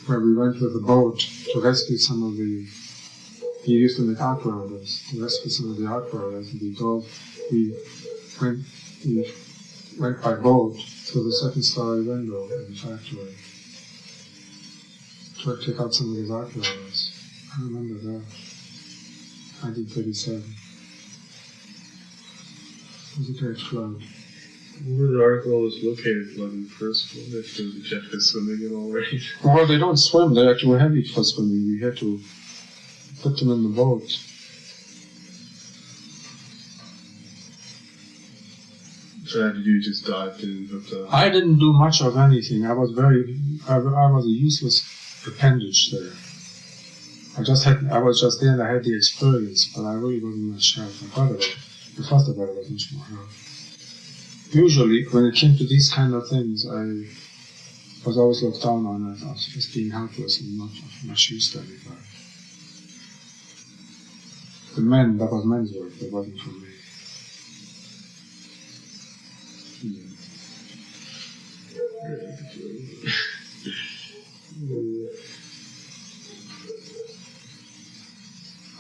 where we went with a boat to rescue some of the, he used to make outriders, to rescue some of the outriders, and we went by boat through the second-story window in the factory to take out some of these outriders. I remember that. 1937. It was a great flood. Where the article was located, like in the first floor, if the Jeff is swimming and all right. Well, they don't swim. They're too heavy for swimming. We had to put them in the boat. So how did you just dive in with the... I didn't do much of anything. I was a useless appendage there. I was just there and I had the experience, but I really wasn't much help. I thought about it. The first about it was much more help. Usually, when it came to these kind of things, I was always looked down on as I was just being helpless and not of much use to anybody. The men, that was men's work, that wasn't for me.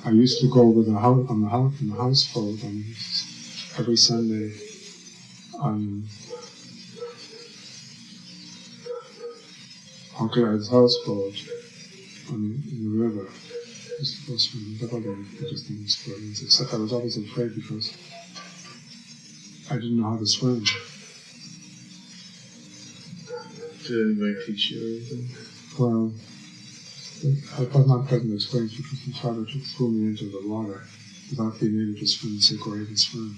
I used to go with in the houseboat every Sunday on Uncle Ed's houseboat in the river. It was that was an interesting experience, except I was always afraid because I didn't know how to swim. Did anybody teach you or anything? Well, it was not a pleasant experience because my father threw me into the water without being able to swim and say, go ahead and swim.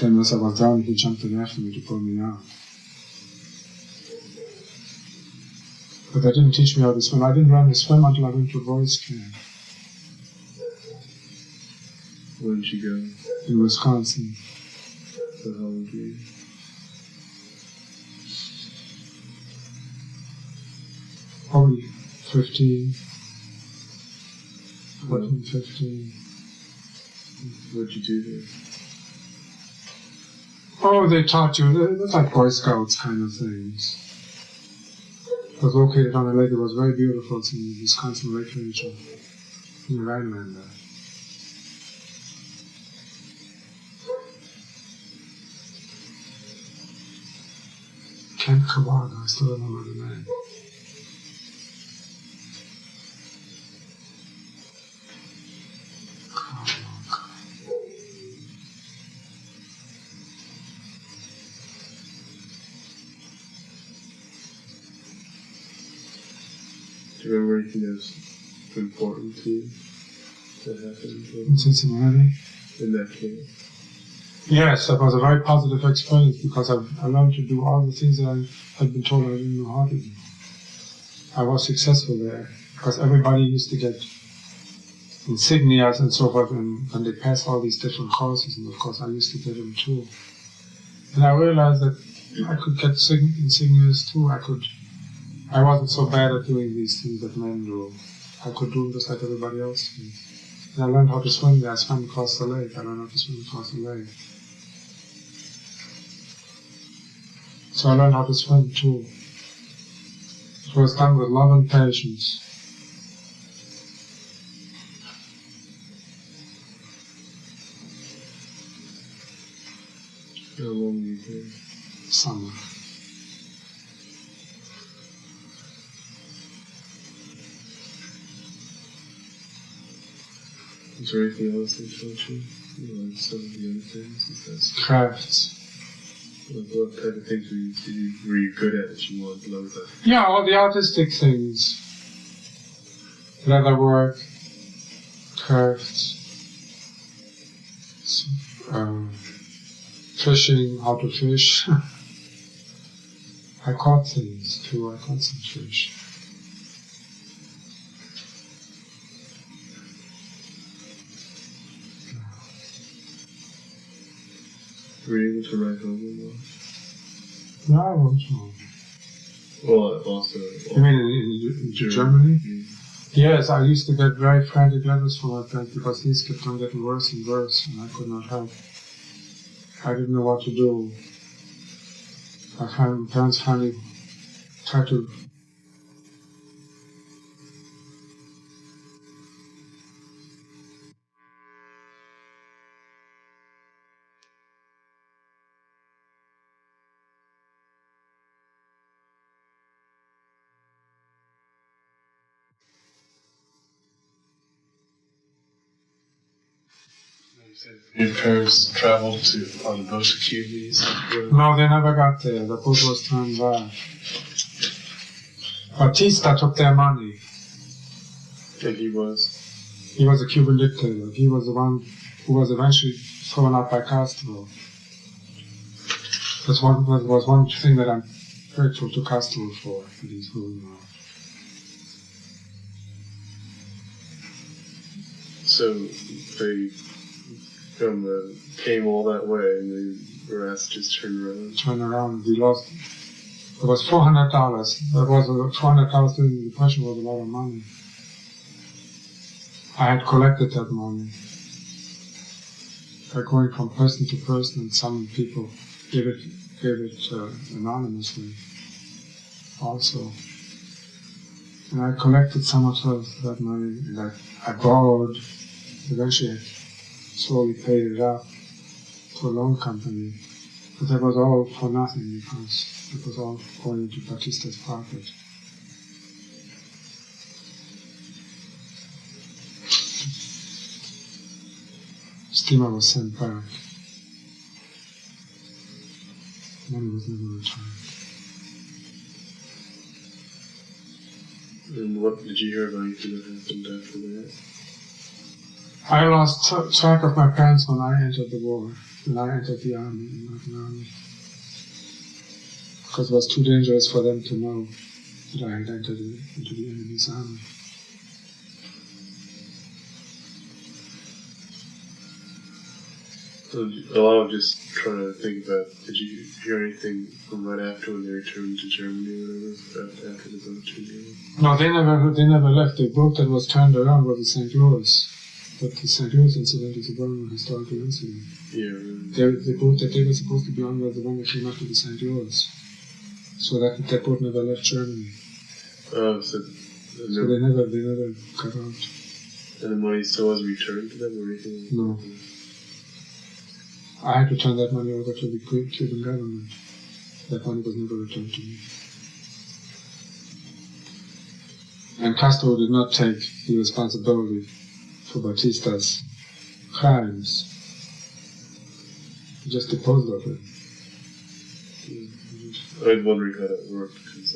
Then as I was down, he jumped in after me to pull me out. But they didn't teach me how to swim. I didn't learn to swim until I went to boys' camp. Where did you go? In Wisconsin. So how old were you? Probably 15. 14, 15. What'd you do there? Oh, they taught you, it was like Boy Scouts kind of things. It was located on a lake. It was very beautiful. It's in Wisconsin Lake region, in the Rhineland there. Camp Kawaga, I still remember the name. Do you remember anything that was important to you that happened In Cincinnati? in that camp? Yes, that was a very positive experience because I learned to do all the things that I had been told I didn't know how to do. I was successful there because everybody used to get insignias and so forth and they passed all these different courses, and of course I used to get them too. And I realized that I could get insignias too. I wasn't so bad at doing these things that men do. I could do them just like everybody else did. And I learned how to swim there. I swam across the lake. I learned how to swim across the lake. So I learned how to swim too. It was done with love and patience. How long were you there? Summer. Is there anything else they taught you? Like some of the other things? Is that stuff? Crafts. Like what type of things were you good at that you wanted to learn about? Yeah, all the artistic things. Leatherwork, crafts, fishing, how to fish. I caught things too, I caught some fish. Were you able to write home a lot? No, I wrote home. Well, also... You mean in Germany? Yes, I used to get very frantic letters from my parents because things kept on getting worse and worse, and I could not help. I didn't know what to do. My parents finally tried to... Your parents traveled on the boat to Cuba? No, they never got there. The boat was turned back. Batista took their money. And he was? He was a Cuban dictator. He was the one who was eventually thrown out by Castro. That was one thing that I'm grateful to Castro for, that he's ruling out. So they came all that way and they were asked to just turn around? Turn around. We lost. It was $400. That was $400 during the Depression was a lot of money. I had collected that money by going from person to person, and some people gave it anonymously also. And I collected some of that money that I borrowed. Eventually, I slowly paid it up to a loan company. But that was all for nothing because it was all going into Batista's pocket. Steamer was sent back. Money was never returned. And what did you hear about anything that happened after that? I lost track of my parents when I entered the war, when I entered the army, the American army. Because it was too dangerous for them to know that I had entered into the enemy's army. I'm just trying to think about, did you hear anything from right after when they returned to Germany or whatever, after the boat turned? No, they never left. The boat that was turned around was the St. Louis. But the St. Louis incident is a well-known historical incident. Yeah, really. The boat that they were supposed to be on was the one that came after the St. Louis. So that boat never left Germany. Oh, so they never got out. And the money still wasn't returned to them or anything? No. I had to turn that money over to the Cuban government. That money was never returned to me. And Castro did not take the responsibility for Batista's crimes. He just deposed of it. I was wondering how that worked, because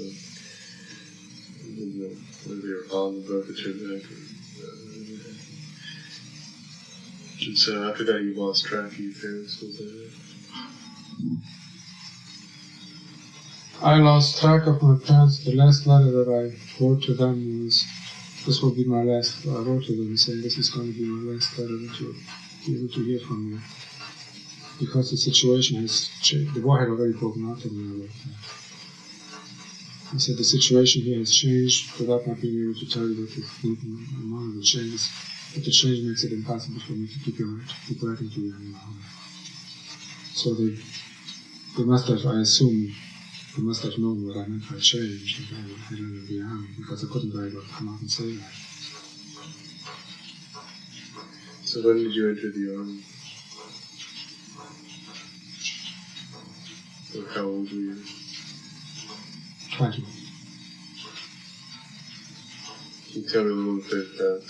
whether they were on the boat that turned back or... And so after that you lost track of your parents, was that it? I lost track of my parents. The last letter that I wrote to them was, this will be my last, I wrote to them saying this is going to be my last letter that you'll be able to hear from me. Because the situation has changed. The war had already broken out in me. I said the situation here has changed without not being able to tell you what one of the changes. But the change makes it impossible for me to keep writing to you anymore. So they must have, I assume, they must have known what I meant by change, that I had entered the army, because I couldn't very well come out and say that. So when did you enter the army? Or how old were you? 20. Can you tell me a little bit about...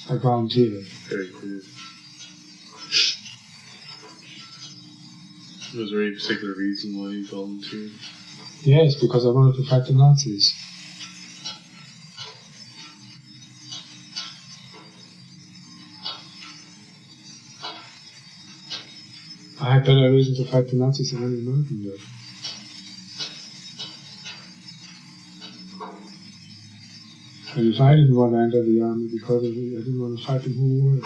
I volunteered. Very good. Was there any particular reason why you volunteered? Yes, because I wanted to fight the Nazis. I had better reason to fight the Nazis than any American did. And if I didn't want to enter the army because of it, I didn't want to fight them, who would?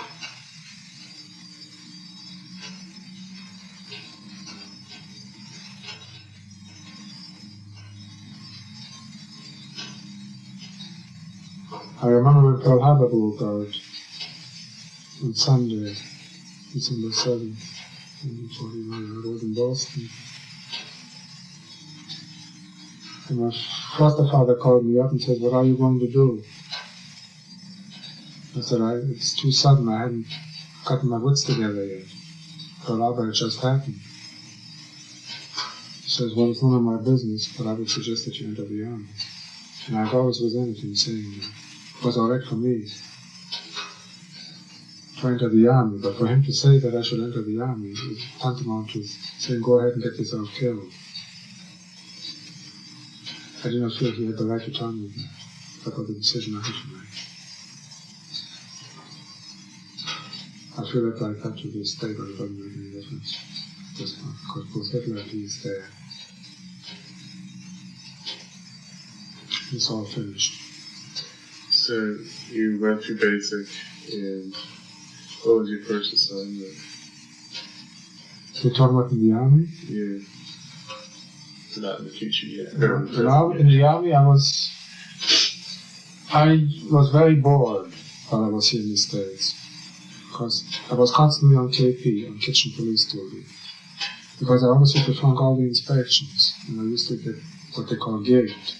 I remember when Pearl Harbor broke out on Sunday, December 7th, 1941. I was in Boston. And my foster father called me up and said, what are you going to do? I said, it's too sudden, I hadn't gotten my wits together yet. Pearl Harbor had just happened. He says, well, it's none of my business, but I would suggest that you enter the army. And I've always resented him saying that. It was alright for me to enter the army, but for him to say that I should enter the army is tantamount to saying, go ahead and get yourself killed. I did not feel he had the right to tell me that was the decision I had to make. I feel that I had to be stay, but it doesn't make any difference. Because both Hitler and he is there. It's all finished. So you went through basic, and what was your first assignment? You're talking about in the army? Yeah. So not in the future yet. In the army, I was very bored while I was here in the States, because I was constantly on KP, on kitchen police duty, because I always used to flunk all the inspections, and I used to get what they call gigged.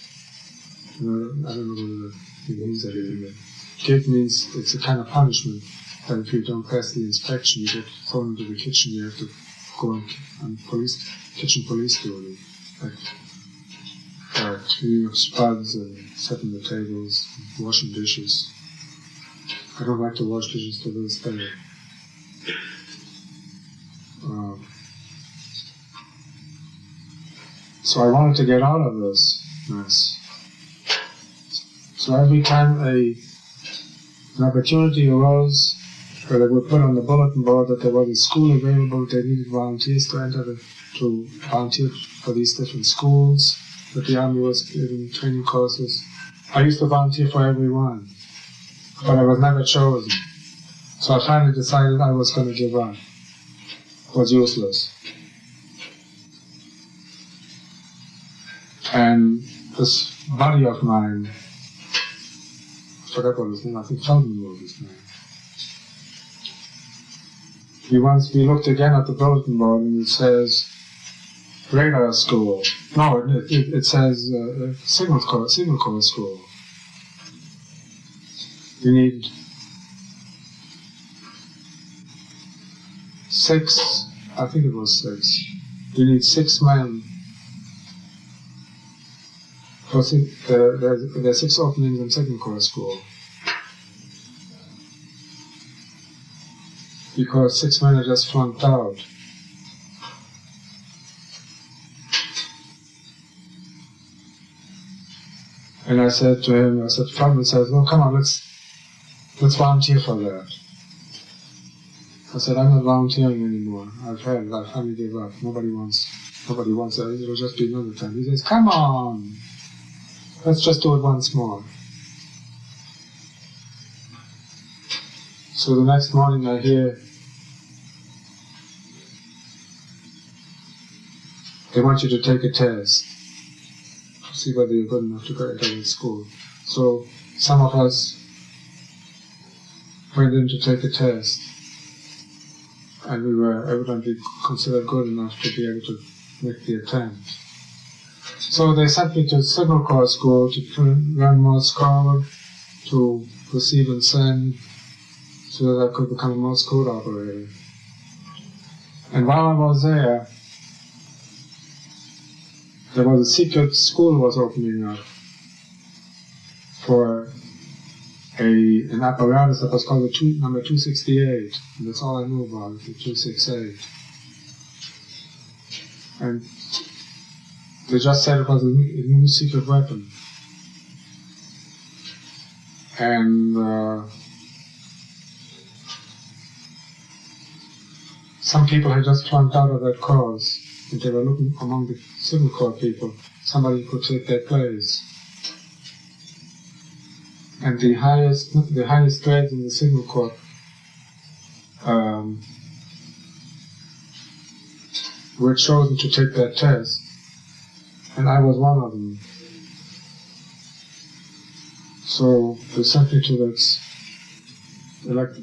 I don't know whether it means anything. Gig means it's a kind of punishment that if you don't pass the inspection, you get thrown into the kitchen. You have to go on kitchen police duty, like cleaning up spuds and setting the tables, washing dishes. I don't like to wash dishes to this day. So I wanted to get out of this mess. So every time an opportunity arose where they would put on the bulletin board that there was a school available, they needed volunteers to volunteer for these different schools that the Army was giving training courses. I used to volunteer for everyone, but I was never chosen. So I finally decided I was going to give up. was useless. And this buddy of mine, I forgot what his name, I think Feldman was his name. We looked again at the bulletin board and it says radar school. No, it says signal corps school. You need 6, I think it was 6. You need 6 men. There are 6 openings in signal corps school. Because 6 men are just flunked out. And I said to him, Feldman says, well, come on, let's volunteer for that. I said, I'm not volunteering anymore. I finally gave up. Nobody wants that. It'll just be another time. He says, come on, let's just do it once more. So the next morning I hear, they want you to take a test to see whether you're good enough to graduate school. So some of us went in to take a test, and we were evidently considered good enough to be able to make the attempt. So they sent me to signal corps school to learn Morse code, to receive and send, so that I could become a Morse code operator. And while I was there was a secret school was opening up for an apparatus that was called the number 268, and that's all I knew about it, the 268. And they just said it was a new secret weapon. And some people had just flunked out of that course, and they were looking among the signal corps people, somebody who could take their place. And the highest grades in the signal corps were chosen to take that test, and I was one of them. So they sent me to that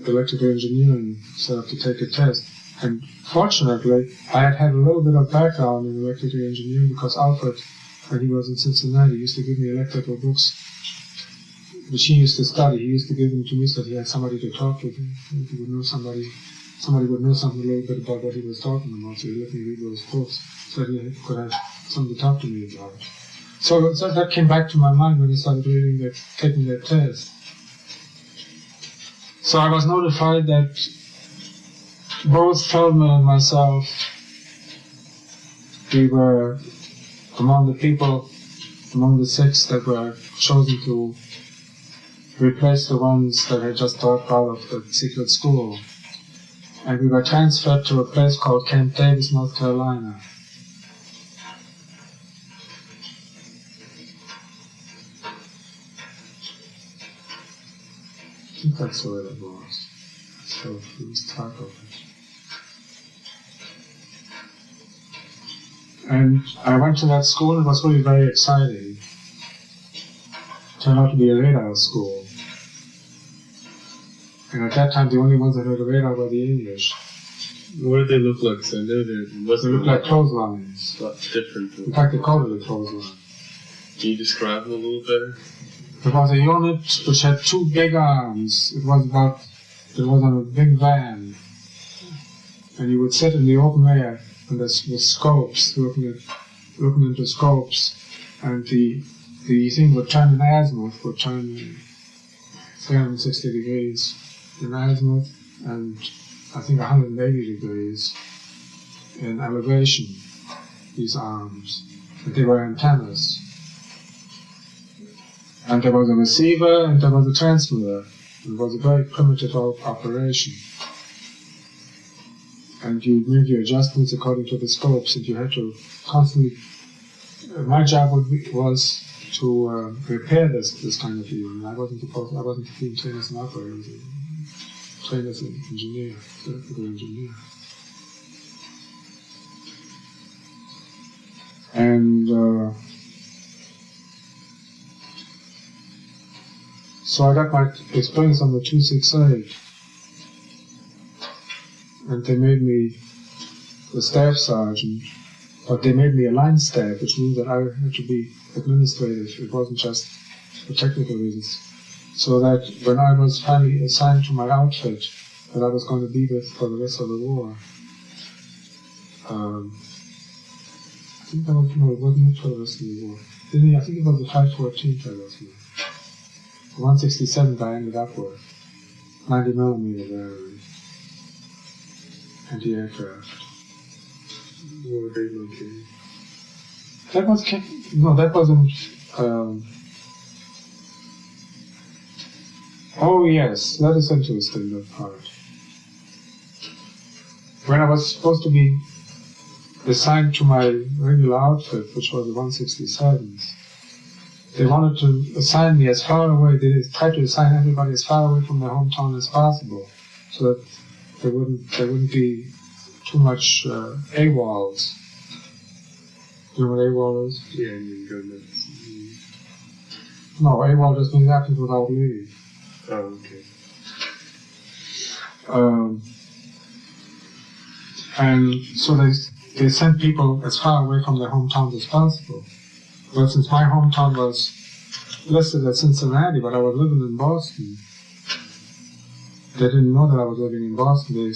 electrical engineering setup to take a test. And fortunately, I had a little bit of background in electrical engineering because Alfred, when he was in Cincinnati, used to give me electrical books which he used to study. He used to give them to me so that he had somebody to talk to. He would know somebody would know something a little bit about what he was talking about, so he let me read those books so that he could have something to talk to me about. So that came back to my mind when I started taking that test. So I was notified that both Feldman and myself, we were among the 6 that were chosen to replace the ones that had just dropped out of the secret school. And we were transferred to a place called Camp Davis, North Carolina. I think that's the way it was. So lose track of it. And I went to that school. It was really very exciting. It turned out to be a radar school. And at that time, the only ones that had a radar were the English. What did they look like? So I know they looked like clotheslines. That's different. In fact, they called it a clothesline. Can you describe them a little better? It was a unit which had 2 big arms. It was on a big van. And you would sit in the open air and with scopes, looking into scopes, and the thing would turn in azimuth, would turn 360 degrees in azimuth, and I think 180 degrees in elevation, these arms. And they were antennas. And there was a receiver and there was a transmitter. It was a very primitive operation. And you made your adjustments according to the scopes, and you had to constantly. My job was to repair this kind of unit. I wasn't being trained as an operator. I was trained as an engineer, electrical engineer. And so I got my experience on the 268, and they made me the staff sergeant, but they made me a line staff, which means that I had to be administrative. It wasn't just for technical reasons. So that when I was finally assigned to my outfit that I was going to be with for the rest of the war, I think that was, no, it wasn't for the rest of the war. I think it was the 514th I was with. The 167th I ended up with. 90mm battery. Anti-aircraft. What were they located? That was, no, that wasn't, oh yes, that is interesting, that part. When I was supposed to be assigned to my regular outfit, which was the 167th, they wanted to assign me as far away, they tried to assign everybody as far away from their hometown as possible, so that there wouldn't be too much AWOLs. You know what AWOL is? Yeah, and you go nuts. No, AWOL just means absence without leave. Oh, okay. And so they sent people as far away from their hometowns as possible. But since my hometown was listed as Cincinnati, but I was living in Boston, they didn't know that I was living in Boston. I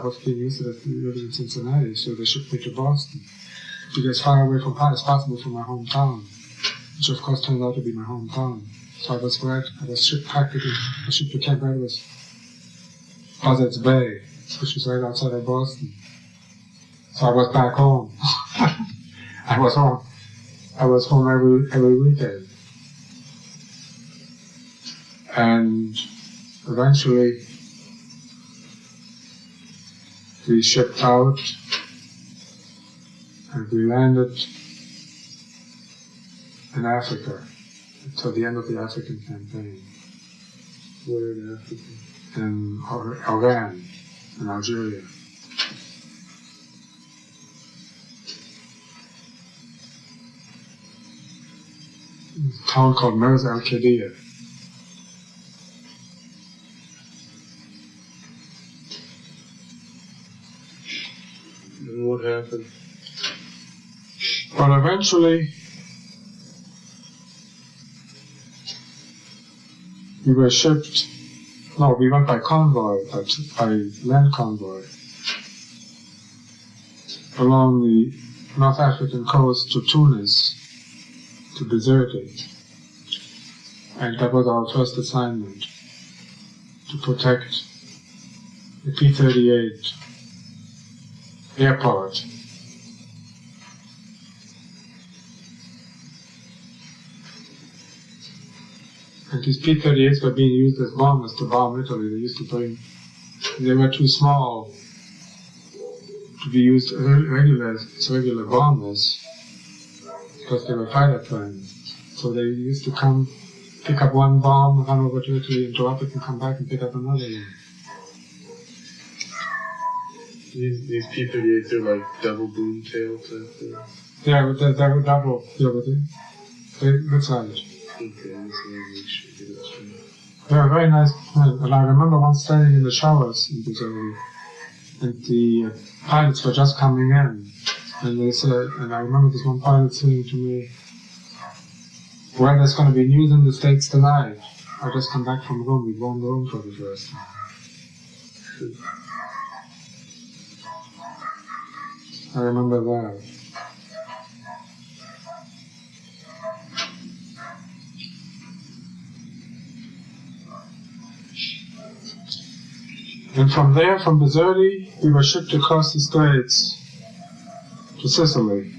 was being listed as living in Cincinnati, so they shipped me to Boston to get as far away from as possible from my hometown, which of course turned out to be my hometown. So I was shipped to Camp Edwards, Buzzards Bay, which was right outside of Boston. So I was back home. I was home every weekend. And eventually we shipped out and we landed in Africa until the end of the African campaign. Where in Africa? In Oran, in Algeria. A town called Merz al-Qadiyah. And what happened? But eventually, we were shipped. No, we went by convoy, by land convoy, along the North African coast to Tunis, to Bizerte. And that was our first assignment, to protect the P-38 airport. And these P-38s were being used as bombers to bomb Italy. They were too small to be used as regular bombers because they were fighter planes. So they used to come, pick up one bomb, run over to Italy and drop it and come back and pick up another one. These P-38s are like double boom tail type thing? Yeah, they were double. Yeah, but that's right. Okay, so make sure you get it straight. They were very nice planes. And I remember once standing in the showers in Bizerte, and the pilots were just coming in. And they said, and I remember this one pilot saying to me, well, there's going to be news in the States tonight. I just come back from Rome. We'd won Rome for the first time. I remember that. And from there, from Bizerte, we were shipped across the Straits to Sicily,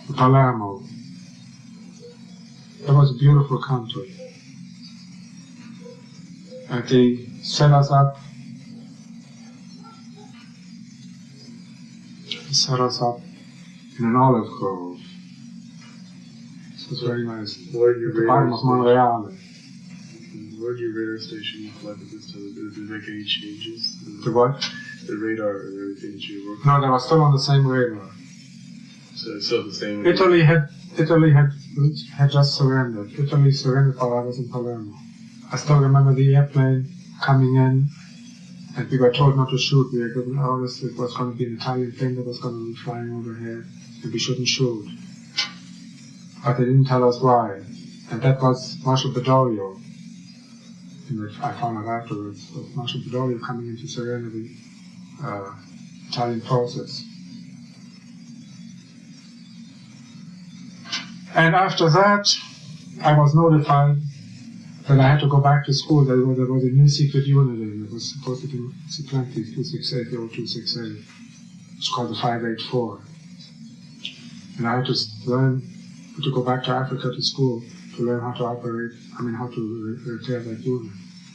to Palermo. It was a beautiful country. And they set us up in an olive grove. It was very nice. Where At the bottom of Monreale. Where did your radar station look like at this time? Did it make any changes? The what? the radar and everything that you were working No, they were still on the same radar. So it's still the same. Italy had just surrendered. Italy surrendered while I was in Palermo. I still remember the airplane coming in, and we were told not to shoot. We were given orders it was going to be an Italian plane that was going to be flying overhead, and we shouldn't shoot. But they didn't tell us why. And that was Marshal Badoglio. I found out afterwards. It was Marshal Badoglio coming in to surrender the Italian forces. And after that, I was notified that I had to go back to school. There was a new secret unit in it. It was supposed to be supplant the 268, the 0268. It's called the 584. And I had to learn to go back to Africa to school to learn how to operate, how to repair that unit.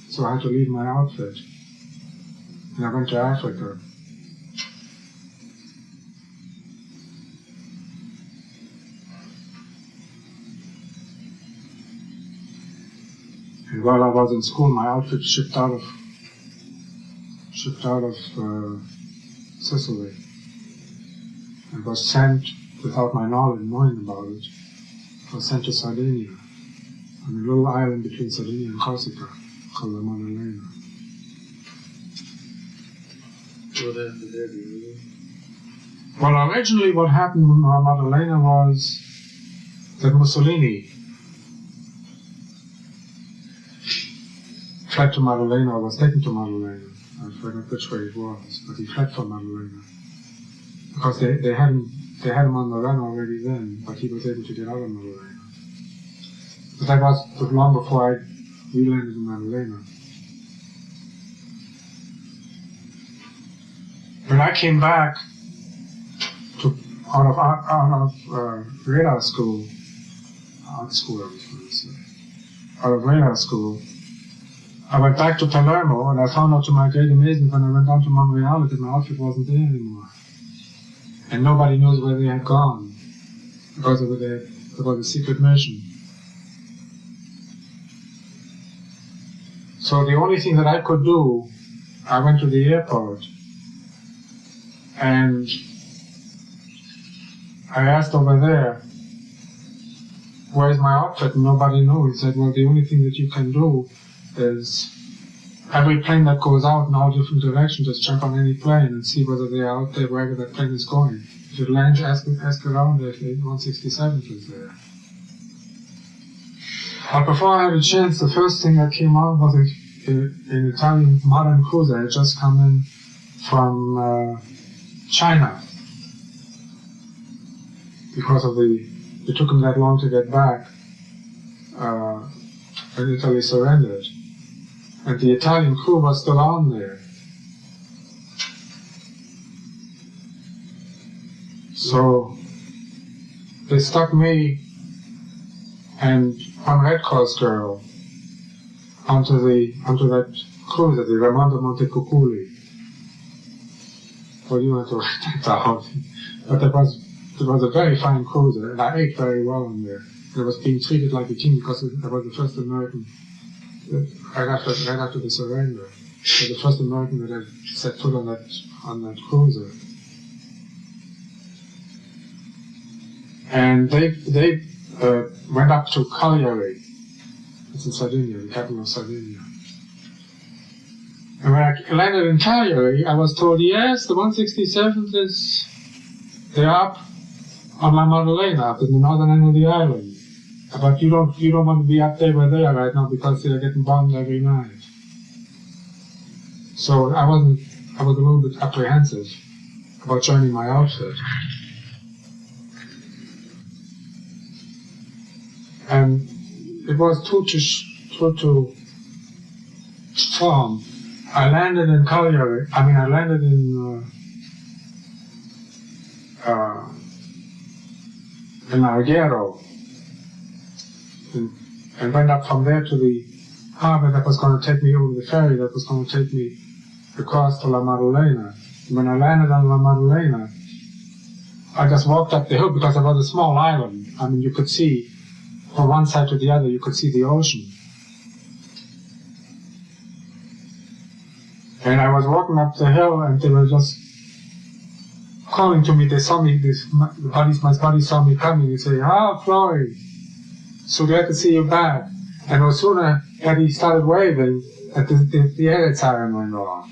So I had to leave my outfit. And I went to Africa. And while I was in school, my outfit shipped out of Sicily, and was sent without my knowing about it. Was sent to Sardinia, on a little island between Sardinia and Corsica, called La Maddalena. What happened there, do you know? Well, originally what happened in La Maddalena was that Mussolini fled to Maddalena, or was taken to Maddalena. I forget which way it was, but he fled from Maddalena. Because they had him on the run already then, but he was able to get out of Maddalena. But that was long before I re-landed in Maddalena. When I came back out of radar school, art school I was going to say, out of radar school, I went back to Palermo, and I found out to my great amazement when I went down to Monreale that my outfit wasn't there anymore. And nobody knows where they had gone, because it was a secret mission. So the only thing that I could do, I went to the airport, and I asked over there, where's my outfit? And nobody knew. He said, well, the only thing that you can do is every plane that goes out in all different directions, just jump on any plane and see whether they're out there wherever that plane is going. If it lands, ask around if the 167th is there. But before I had a chance, the first thing that came out was an Italian modern cruiser. It had just come in from China. Because it took them that long to get back when Italy surrendered. And the Italian crew was still on there. So they stuck me and one Red Cross girl onto that cruiser, the Raimondo Montecuculi. Well, you want to write that down. But it was a very fine cruiser, and I ate very well in there. And I was being treated like a king because I was the first American. Right after the surrender, I was the first American that had set foot on that cruiser, and they went up to Cagliari. It's in Sardinia, the capital of Sardinia. And when I landed in Cagliari, I was told, yes, the 167th they're up on La Maddalena, up in the northern end of the island. But you don't want to be up there where they are right now because they're getting bombed every night. So I was a little bit apprehensive about joining my outfit. And it was true to form. I landed in Cagliari. I landed in Alghero. And went up from there to the harbor that was going to take me over the ferry that was going to take me across to La Maddalena. And when I landed on La Maddalena, I just walked up the hill because it was a small island. You could see from one side to the other, you could see the ocean. And I was walking up the hill, and they were just calling to me. They saw me. My buddy saw me coming. He said, Floyd, so glad to see you back. And no sooner that he started waving, that the air siren went off.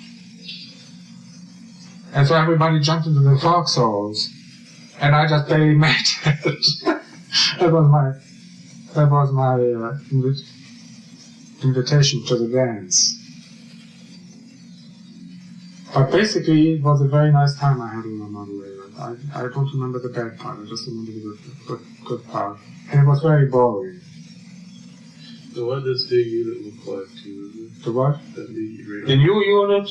And so everybody jumped into the foxholes, and I just barely made it. That was my invitation to the dance. But basically, it was a very nice time I had on the motorway. I don't remember the bad part. I just remember the good part. And it was very boring. So what does the unit look like to you? The what? The new unit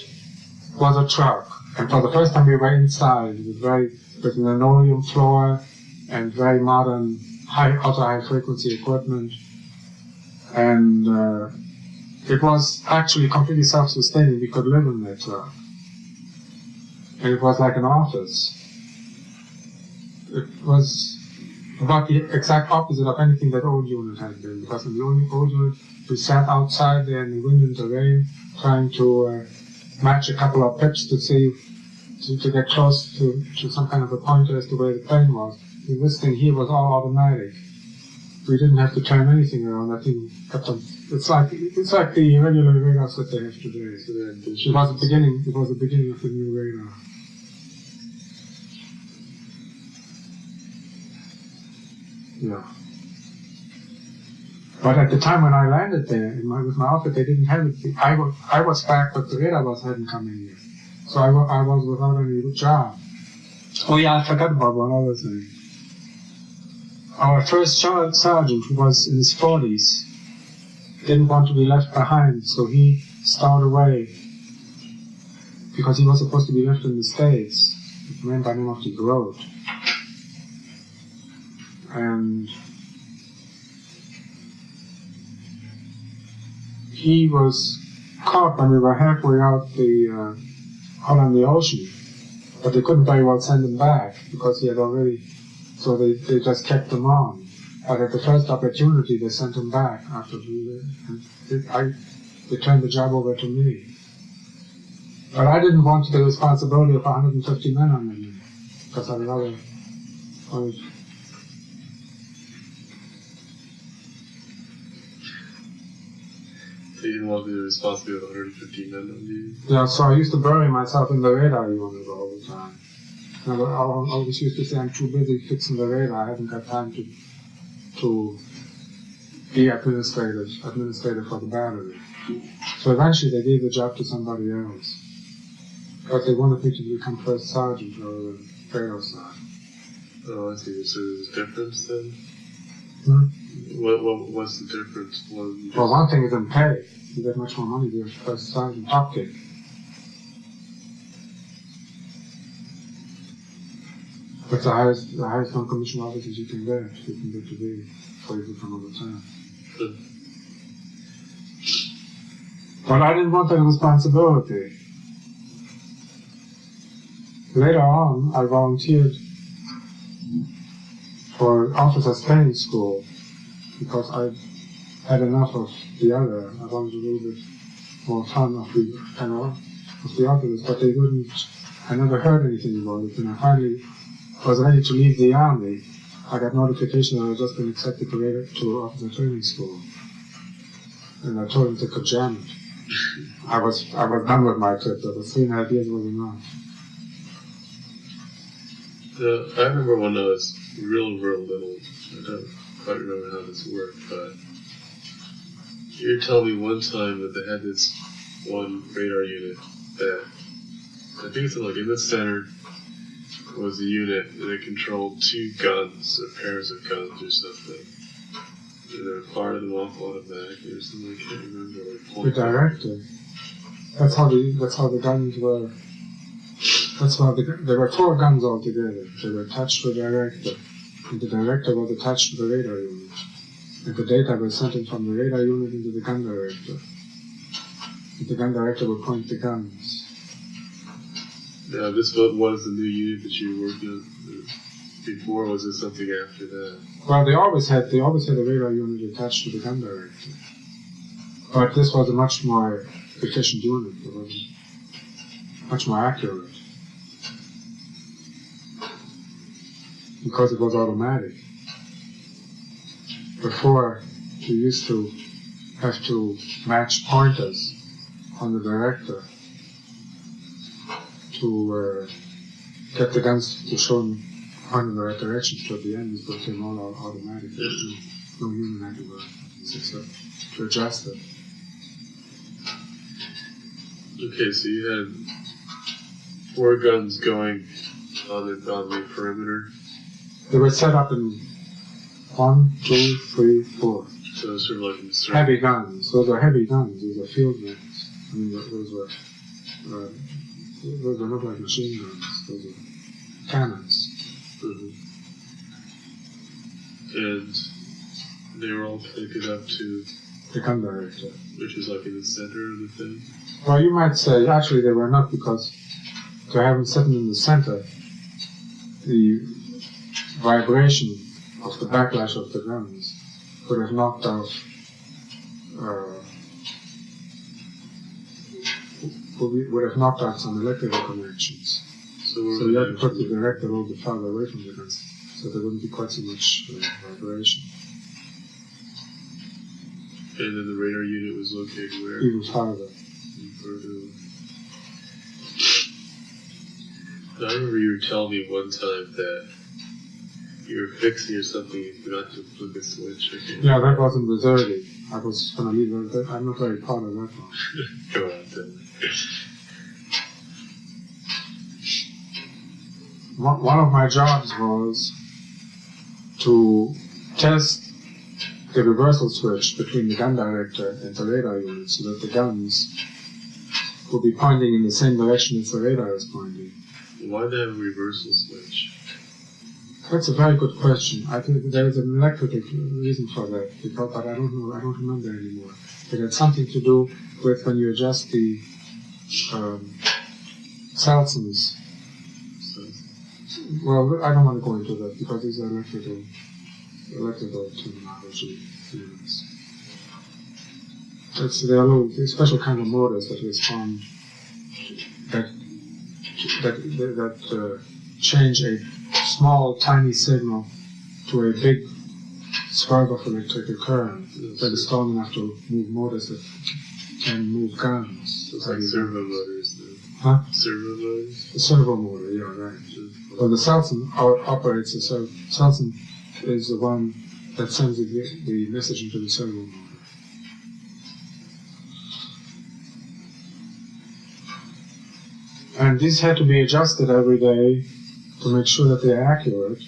was a truck. And for the first time we were inside. It was with an linoleum floor and very modern, high frequency equipment. And it was actually completely self-sustaining. We could live in that truck. And it was like an office. It was about the exact opposite of anything that old unit had been, because in the old unit we sat outside there in the wind and the rain, trying to match a couple of pips to get close to some kind of a pointer as to where the plane was. And this thing here was all automatic. We didn't have to turn anything around. That thing kept on. It's like the regular radars that they have today. So it was the beginning of the new radar. Yeah. But at the time when I landed there with my outfit, they didn't have it. I was back, but the radar bus hadn't come in yet. So I was without any job. Oh yeah, I forgot about one other thing. Our first sergeant, who was in his 40s, didn't want to be left behind, so he stowed away because he was supposed to be left in the States. A man by the name of the Groat. And he was caught when we were halfway out on the ocean, but they couldn't very well send him back because he had already, so they just kept him on. But at the first opportunity, they sent him back after they turned the job over to me. But I didn't want the responsibility of 150 men on me because I rather wanted. So you didn't want to be responsible for 150 men on you? Yeah, so I used to bury myself in the radar unit all the time. And I always used to say, I'm too busy fixing the radar, I haven't got time to be administrative for the battery. So eventually they gave the job to somebody else. But they wanted me to become first sergeant rather than radar sergeant. Oh, I see. So there's a difference then? What's the difference? Well, one thing is in pay. You get much more money to be a first sergeant top kick. That's the highest non-commissioned officers you can get to be for some of the time. But I didn't want that responsibility. Later on, I volunteered for officers training school because I had enough of the other. I wanted a little bit more fun of the others, but they wouldn't. I never heard anything about it, and I finally was ready to leave the army. I got notification that I had just been accepted to officer training school, and I told them they could jam it. I was done with my trip. But the 3.5 years was enough. I remember when I was real little. I don't quite remember how this worked, but you told me one time that they had this one radar unit that I think it's like in the center was a unit that controlled 2 guns or pairs of guns or something. And they were fired them off automatically or something. I can't remember. The director. That's how the guns were. There were 4 guns altogether. They were attached to the director. And the director was attached to the radar unit. And the data was sent in from the radar unit into the gun director. And the gun director would point the guns. Now, this was the new unit that you were working on before, or was it something after that? Well, they always had a radar unit attached to the gun director. But this was a much more efficient unit. much more accurate. Because it was automatic. Before, you used to have to match pointers on the director to get the guns to show them point in the right direction. So at the end, it became all automatic. No human had to work except to adjust it. Okay, so you had 4 guns going on the perimeter. They were set up in 1, 2, 3, 4. So it's sort of like in a circle. Heavy guns. Those are heavy guns. Those are field guns. I mean, those are not like machine guns. Those are cannons. Mm-hmm. And they were all connected up to the gun director, which is like in the center of the thing. Well, you might say actually they were not, because to have them sitting in the center, the vibration of the backlash of the guns would have knocked out some electrical connections. So you had to put the director a little bit farther away from the guns, so there wouldn't be quite so much vibration. And then the radar unit was located where? Even farther. I remember you were telling me one time that you were fixing or something and forgot to plug a switch. Yeah, that was in the 30. I was going to leave it. I'm not very proud of that one. Go on, tell me. One of my jobs was to test the reversal switch between the gun director and the radar unit so that the guns will be pointing in the same direction as the radar is pointing. Why do they have a reversal switch? That's a very good question. I think there is an electrical reason for that, but I don't know. I don't remember anymore. It had something to do with when you adjust the Salsons. Well, I don't want to go into that because these are electrical terminology theories. There are special kind of motors that respond that change a small, tiny signal to a big spark of electrical current that is strong enough to move motors that can move guns. It's like servo motors, then. Huh? Servo motors? The servo motor, yeah, right. Well, the Salson operates the Salson is the one that sends the message into the servo motor. And these had to be adjusted every day to make sure that they are accurate.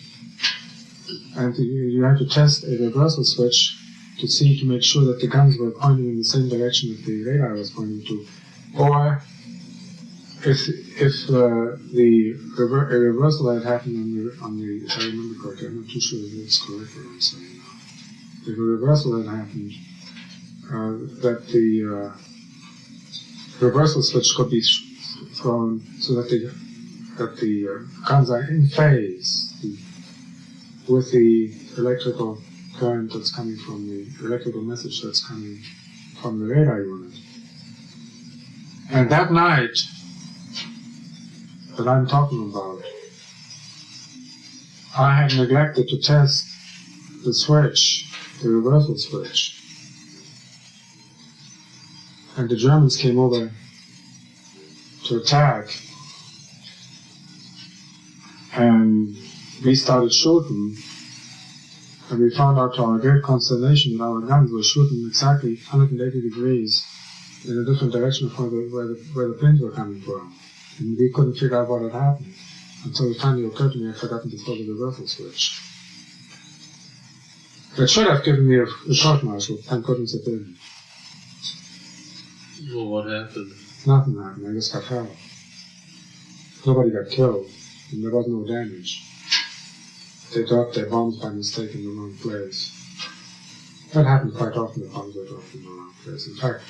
And you had to test a reversal switch to make sure that the guns were pointing in the same direction that the radar was pointing to. Or if a reversal had happened on the, if I remember correctly, I'm not too sure if it's correct what I'm saying now. If a reversal had happened, that the reversal switch could be thrown so that the guns are in phase with the electrical current that's coming from the electrical message that's coming from the radar unit. And that night that I'm talking about, I had neglected to test the switch, the reversal switch. And the Germans came over to attack, and we started shooting, and we found out to our great consternation that our guns were shooting exactly 180 degrees in a different direction from where the planes were coming from. And we couldn't figure out what had happened until it finally occurred to me I'd forgotten to throw the reversal switch. That should have given me a short marshal, thank goodness it didn't. Well, what happened? Nothing happened, I just got held. Nobody got killed, and there was no damage. They dropped their bombs by mistake in the wrong place. That happened quite often, the bombs were dropped in the wrong place. In fact,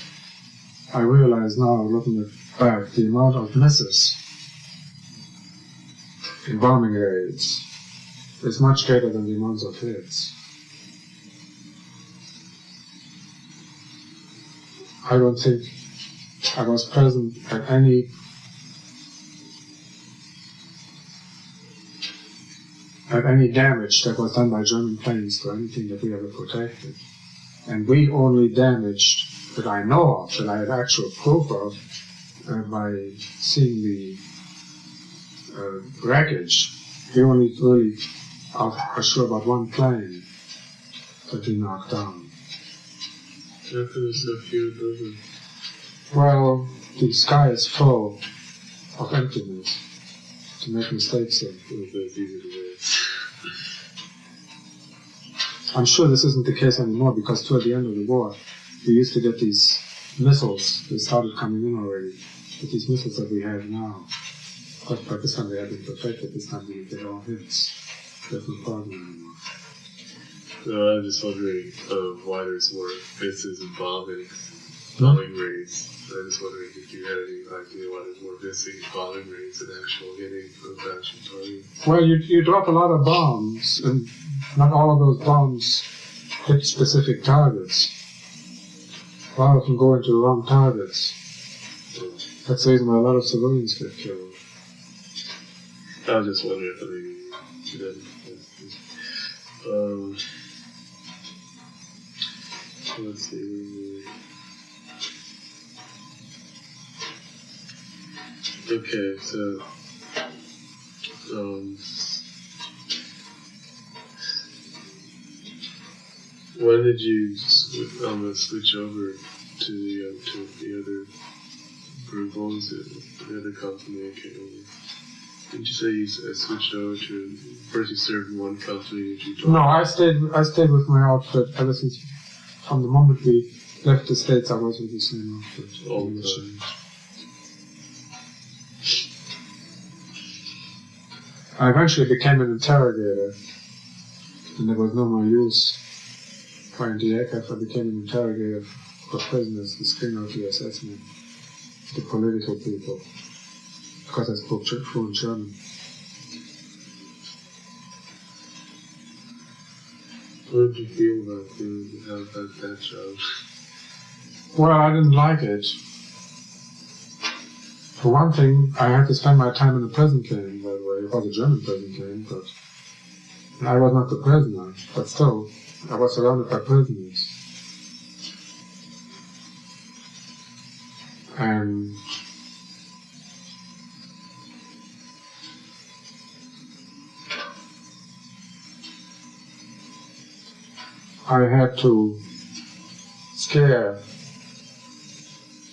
I realize now, looking back, the amount of misses in bombing raids is much greater than the amount of hits. I don't think I was present at any at any damage that was done by German planes to anything that we ever protected. And we only damaged, that I know of, that I have actual proof of, by seeing the wreckage. We only really are sure about one plane that we knocked down. How come there's so few of those? Well, the sky is full of emptiness to make mistakes in. That's easy to miss. I'm sure this isn't the case anymore because toward the end of the war, we used to get these missiles. They started coming in already. But these missiles that we have now, but by this time they have been perfected. This time they all hits. There's no problem anymore. No, I'm just wondering why there's more misses and bombing raids. I'm just wondering if you had any idea why there's more missing and bombing raids than actual hitting of actual targets. Well, you drop a lot of bombs, and not all of those bombs hit specific targets. A lot of them go into the wrong targets. That's the reason why a lot of civilians get killed. I was just wondering if maybe you didn't. Let's see. Okay, so when did you switch over to the other group? What was it? The other company I can't remember. Didn't you say you switched over to first you served in one company? No, I stayed with my outfit ever since. From the moment we left the States, I was with the same outfit. All the time. I eventually became an interrogator, and there was no more use trying to aircraft. I became an interrogator for prisoners to screen out the assessment, the political people, because I spoke fluent German. What did you feel about that job? Well, I didn't like it. For one thing, I had to spend my time in a prison camp, by the way. It was a German prison camp, but I was not the prisoner. But still, I was surrounded by prisoners. And I had to scare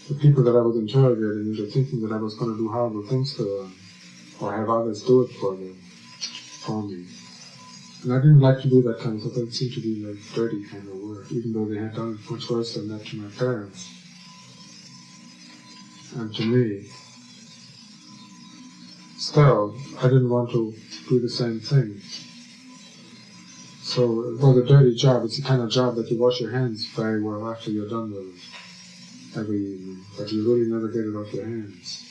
the people that I was interrogating into thinking that I was going to do horrible things to them, or have others do it for me. And I didn't like to do that kind of stuff. It seemed to be like dirty kind of work, even though they had done it much worse than that to my parents. And to me, still, I didn't want to do the same thing. So it was a dirty job. It's the kind of job that you wash your hands very well after you're done with it every evening, but you really never get it off your hands.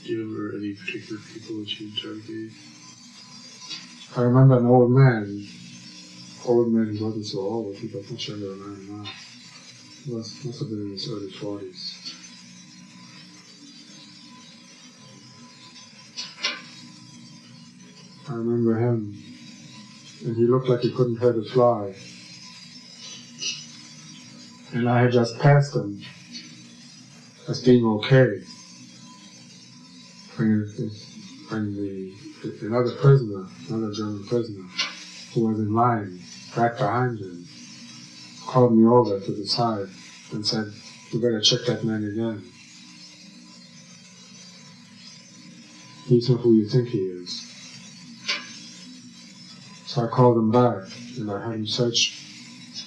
Do you remember any particular people that you interrogated? I remember an old man who wasn't so old, but he was much younger than I am now. He must have been in his early 40s. I remember him, and he looked like he couldn't hurt a fly. And I had just passed him as being okay. When another prisoner, another German prisoner, who was in line right behind him, called me over to the side and said, "You better check that man again. He's not who you think he is." So I called him back, and I had him searched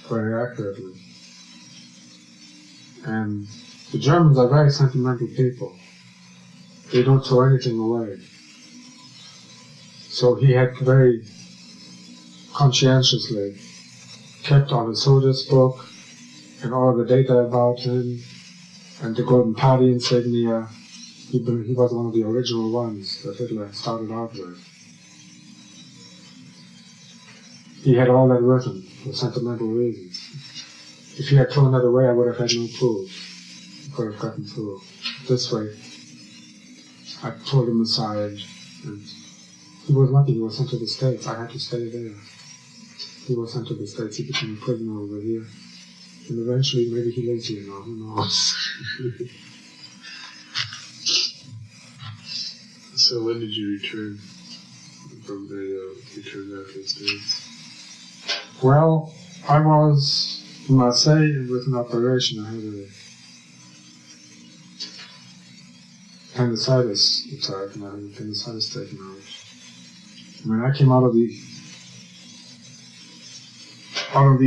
very accurately. And the Germans are very sentimental people. They don't throw anything away. So he had very conscientiously kept all his soldier's book and all the data about him and the Golden Party insignia. He was one of the original ones that Hitler started out with. He had all that written for sentimental reasons. If he had thrown that away, I would have had no proof. He could have gotten through. This way, I pulled him aside and He was lucky, he was sent to the States. I had to stay there. He was sent to the States, he became a prisoner over here. And eventually, maybe he lives here now, who knows? So when did you return from the return back to the States? Well, I was in Marseille with an operation. I had a appendicitis attack, and I had appendicitis taken out. When I came out of the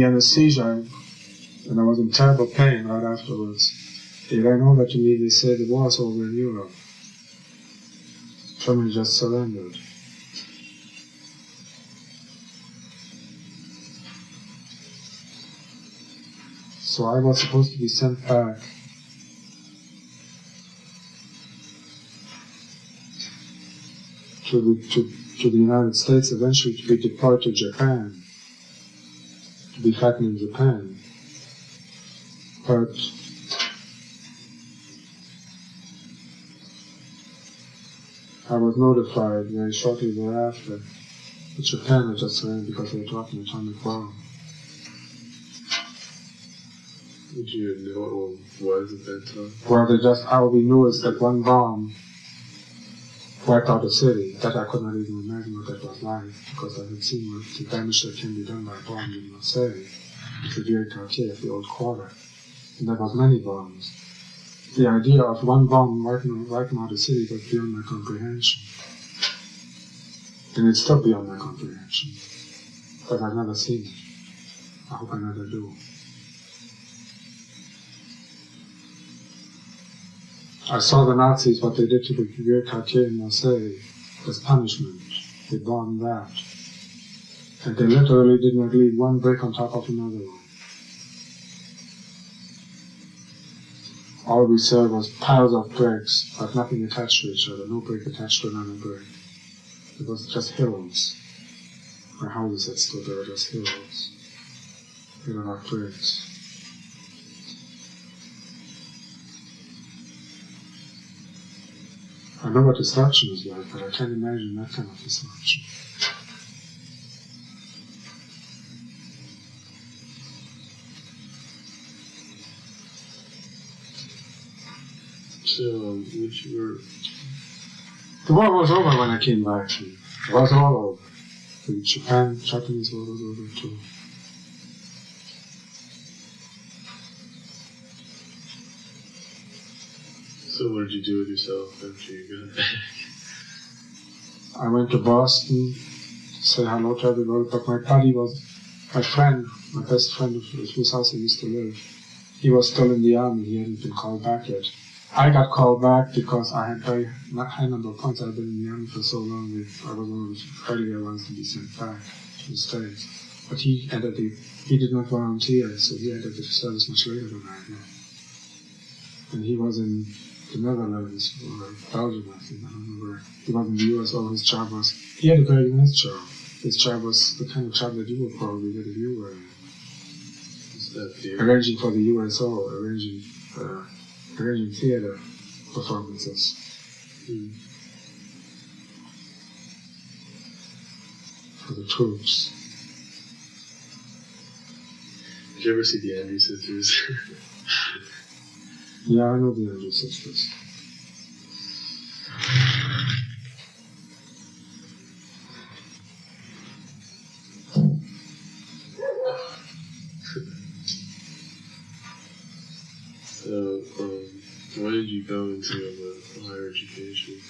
anesthesia, and I was in terrible pain right afterwards, they ran over to me. They said the war's over in Europe. Germany just surrendered. So I was supposed to be sent back to the United States, eventually to be deployed to Japan, to be fighting in Japan. But I was notified very shortly thereafter that Japan had just surrendered because they dropped an atomic bomb. Did you know what it was at that time? Well, all we knew is that one bomb wiped out the city. That I could not even imagine what that was like, because I had seen what the damage that can be done by bombs in Marseille, the Vieux Quartier of the old quarter. And there was many bombs. The idea of one bomb wiping out a city was beyond my comprehension. And it's still beyond my comprehension. But I've never seen it. I hope I never do. I saw the Nazis, what they did to the Vieux Quartier in Marseille, as punishment. They bombed that. And they literally did not leave one brick on top of another one. All we saw was piles of bricks, but nothing attached to each other, no brick attached to another brick. It was just hills. Where houses had stood, there were just hills. They were not bricks. I know what destruction is like, but I can't imagine that kind of destruction. So, the war was over when I came back. It was all over. The Japanese war was over too. So what did you do with yourself after you got back? I went to Boston to say hello to everybody, but my buddy was my friend, my best friend whose house I used to live. He was still in the army, he hadn't been called back yet. I got called back because I had very high number of points. I'd been in the army for so long that I was one of the earlier ones to be sent back to the States. But he did not volunteer, so he entered the service much later than I did. And he was in the Netherlands or Belgium, I think, I don't remember. He was in the US, his job was, he had a very nice job. His job was the kind of job that you would probably get if you were arranging for the USO, arranging theater performances. For the troops. Did you ever see the Andrews Sisters? Yeah, I know the Andrews Sisters. So, why did you go into higher education?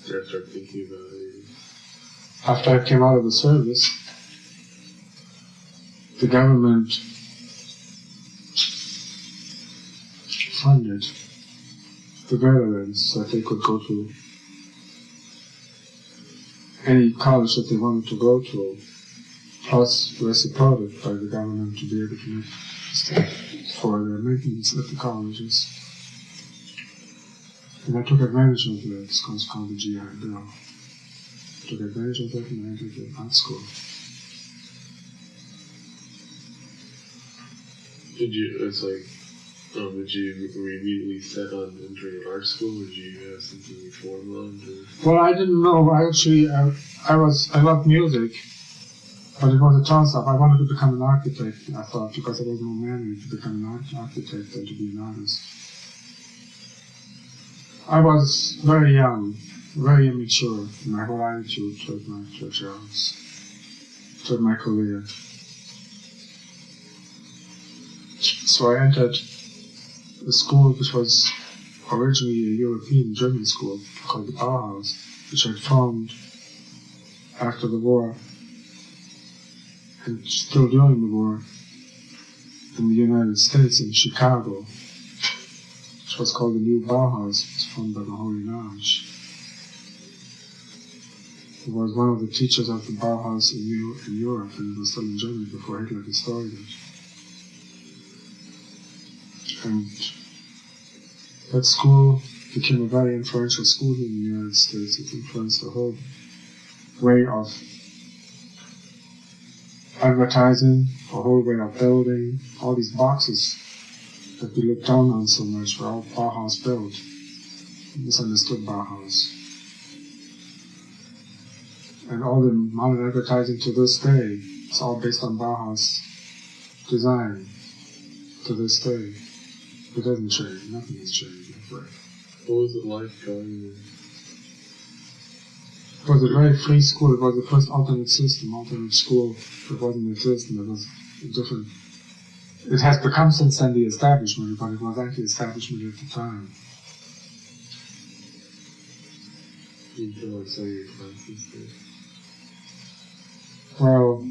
Did I start thinking about it? After I came out of the service, the government funded the veterans so that they could go to any college that they wanted to go to, plus were supported by the government to be able to make for their maintenance at the colleges. And I took advantage of that. It's called the GI Bill. I took advantage of that and I entered the art school. It's like Were you immediately set on entering art school, or did you have something before mind? Well, I didn't know. I loved music, but it was a toss-up. I wanted to become an architect, I thought, because it was more manly to become an architect than to be an artist. I was very young, very immature in my whole attitude toward my career. So I entered a school which was originally a European German school called the Bauhaus, which had formed after the war and still during the war in the United States, in Chicago, which was called the New Bauhaus. It was formed by the Holy Lodge. He was one of the teachers of the Bauhaus in Europe, and it was still in Germany before Hitler destroyed it. And that school became a very influential school here in the United States. It influenced the whole way of advertising, the whole way of building. All these boxes that we look down on so much were all Bauhaus built. Misunderstood Bauhaus. And all the modern advertising to this day is all based on Bauhaus design to this day. It doesn't change. Nothing has changed that way. What was it like going there? It was a very free school. It was the first alternate school that wasn't existent. It was different. It has become since then the establishment, but it was actually the establishment at the time. You feel like some of your classes there? Well,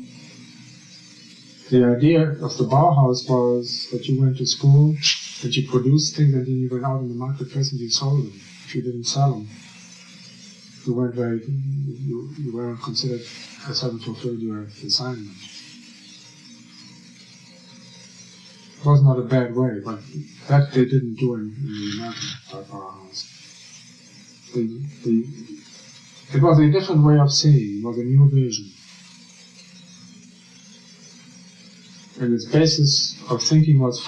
the idea of the Bauhaus was that you went to school, that you produced things, and then you went out in the marketplace and you sold them. If you didn't sell them, you weren't considered as having fulfilled your assignment. It was not a bad way, but that they didn't do in the American Bauhaus. It was a different way of seeing. It was a new vision. And its basis of thinking was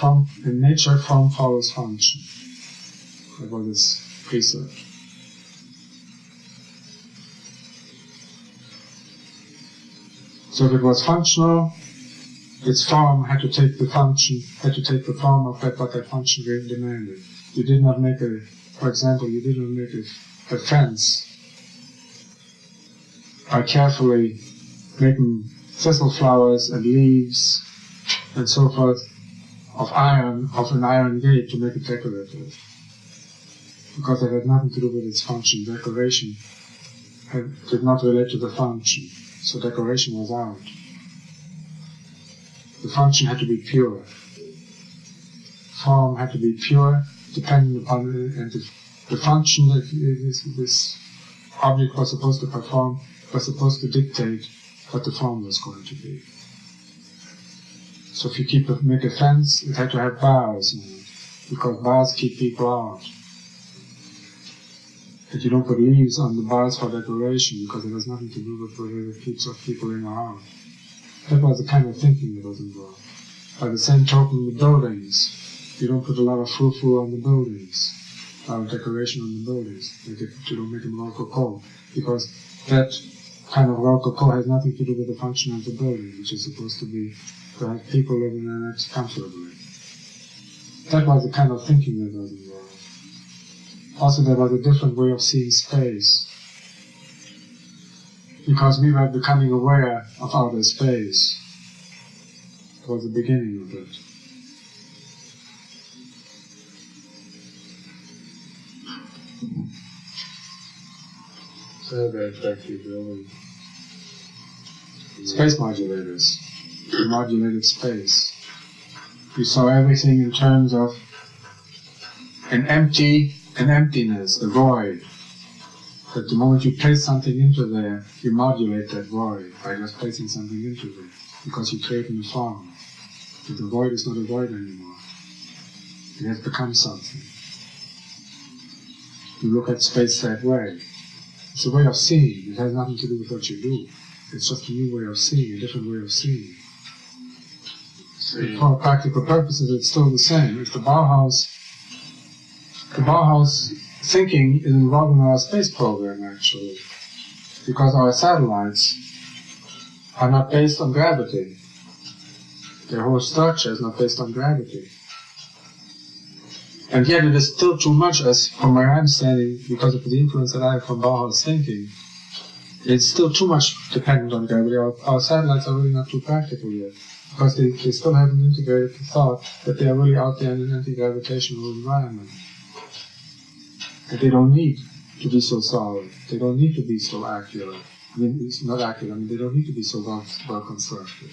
in nature, form follows function. That was its precept. So if it was functional, its form had to take the form of what that function demanded. You did not make for example, you did not make a fence by carefully making thistle flowers and leaves and so forth of an iron gate to make it decorative. Because it had nothing to do with its function. Decoration did not relate to the function, so decoration was out. The function had to be pure. Form had to be pure, dependent upon it, and the function that this object was supposed to perform was supposed to dictate what the form was going to be. So if you make a fence, it had to have bars in it, because bars keep people out. And you don't put leaves on the bars for decoration, because it has nothing to do with whether it keeps people in or out. That was the kind of thinking that was involved. By the same token, the buildings, you don't put a lot of frou-frou on the buildings, a lot of decoration on the buildings. You don't make them rococo, because that kind of rococo has nothing to do with the function of the building, which is supposed to be to have people living in it comfortably. That was the kind of thinking that was involved. Also, there was a different way of seeing space, because we were becoming aware of outer space. It was the beginning of it. So how that affect your building? Space modulators. We modulated space. We saw everything in terms of an emptiness, a void. That the moment you place something into there, you modulate that void by just placing something into there, because you create a form. But the void is not a void anymore. It has become something. You look at space that way. It's a way of seeing. It has nothing to do with what you do. It's just a new way of seeing, a different way of seeing. For practical purposes, it's still the same. If the Bauhaus thinking is involved in our space program, actually, because our satellites are not based on gravity. Their whole structure is not based on gravity. And yet it is still too much, as from my understanding, because of the influence that I have from Bauhaus thinking, it's still too much dependent on gravity. Our satellites are really not too practical yet, because they still haven't integrated the thought that they are really out there in an anti-gravitational environment. That they don't need to be so solid. They don't need to be so accurate. I mean, it's not accurate. I mean, they don't need to be so well constructed.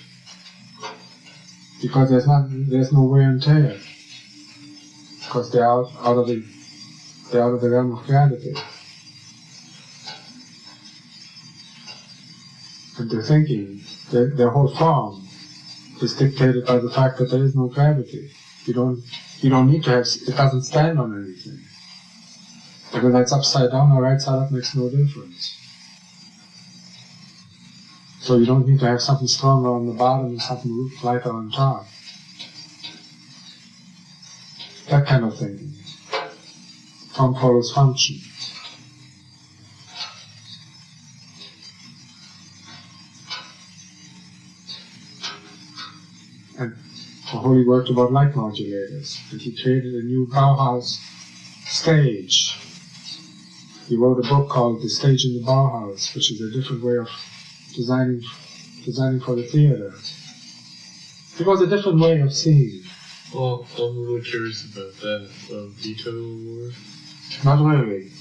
Because there's no wear and tear. Because they're out of the realm of gravity. And their thinking, their whole form is dictated by the fact that there is no gravity. You don't need to have, it doesn't stand on anything. Whether that's upside down or right side up makes no difference. So you don't need to have something stronger on the bottom and something lighter on top. That kind of thinking. Form follows function. And Holy worked about light modulators, and he created a new Bauhaus stage. He wrote a book called The Stage in the Bauhaus, which is a different way of designing for the theater. It was a different way of seeing. Well, I'm really curious about that. Veto war? Not really.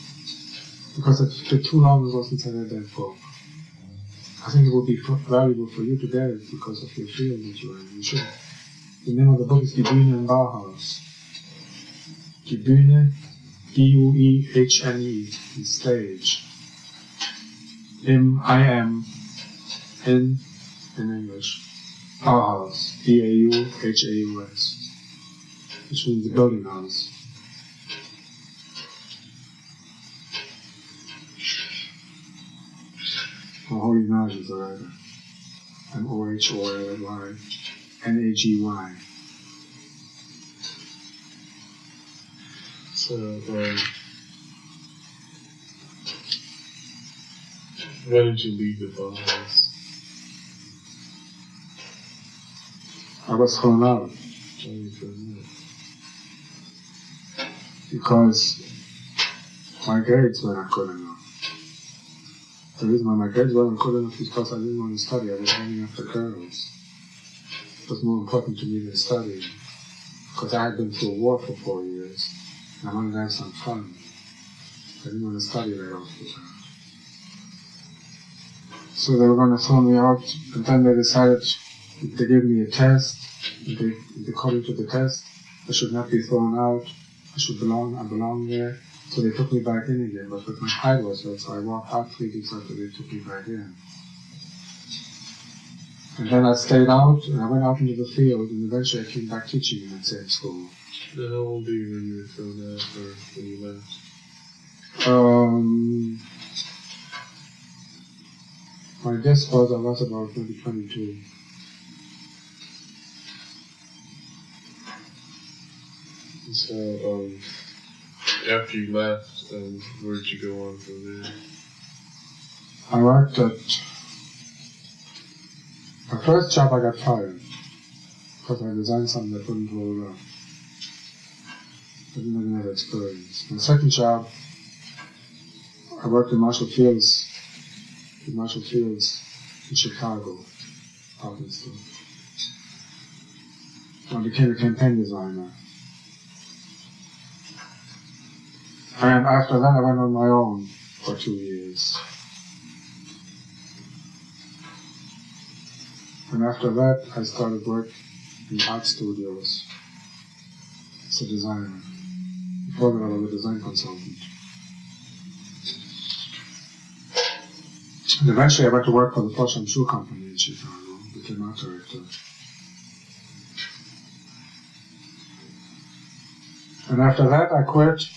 Because it took too long ago since I read that book. I think it would be valuable for you to get it because of your field that you're in. You should. The name of the book is Die Bühne im Bauhaus. Die Bühne, B-U-E-H-N-E, the stage. in English. Bauhaus, B-A-U-H-A-U-S, which means the building house. Or Holy Nagy, rather. M-O-H-O-L-Y, N-A-G-Y. So, why did you leave the Bauhaus? I was thrown out. Because my grades were not good enough. The reason why my grades weren't good enough is because I didn't want to study. I was hanging after girls. It was more important to me than studying. Because I had been through a war for 4 years, and I wanted to have some fun. I didn't want to study very often. So they were going to throw me out, and then they decided they gave me a test, and according to the test, I should not be thrown out. I belong there. So they took me back in again, but my height was hurt, so I walked out 3 weeks after they took me back in. And then I stayed out, and I went out into the field, and eventually I came back teaching in that same school. How old were you when you were thrown out, or when you left? My guess was I was about maybe 22. So, after you left, where did you go on from there? I worked at... My first job I got fired because I designed something that wouldn't hold up. I didn't have experience. My second job, I worked in Marshall Fields in Chicago, obviously. I became a campaign designer. And after that I went on my own for 2 years. And after that I started work in art studios as a designer. Before that I was a design consultant. And eventually I went to work for the Flarsheim Shoe Company in Chicago, became art director. And after that I quit.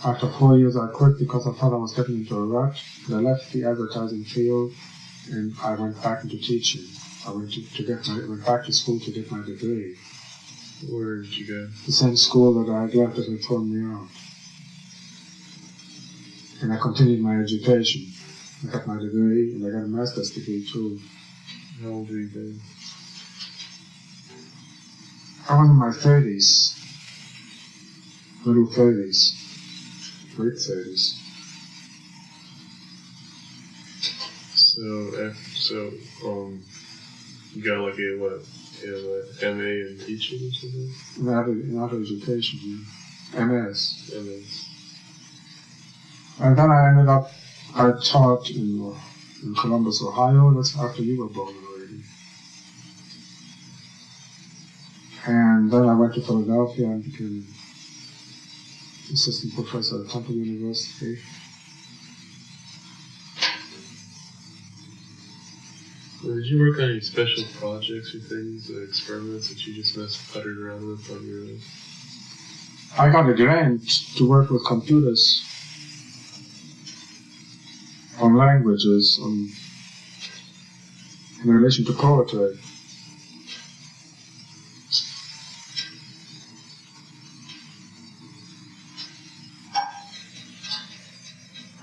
After 4 years I quit because I thought I was getting into a rut. And I left the advertising field and I went back into teaching. I went back to school to get my degree. Where did you go? The same school that I had left that had thrown me out. And I continued my education. I got my degree and I got a master's degree too. How old were you then? I was in my 30s. Middle 30s. Late 30s. So, you got like a what? You have a MA in teaching or something? In adult education, yeah. MS. MS. And then I taught in Columbus, Ohio. That's after you were born already. And then I went to Philadelphia and became assistant professor at Temple University. Well, did you work on any special projects or things, or experiments that you just puttered around with on your own? I got a grant to work with computers on languages in relation to poetry.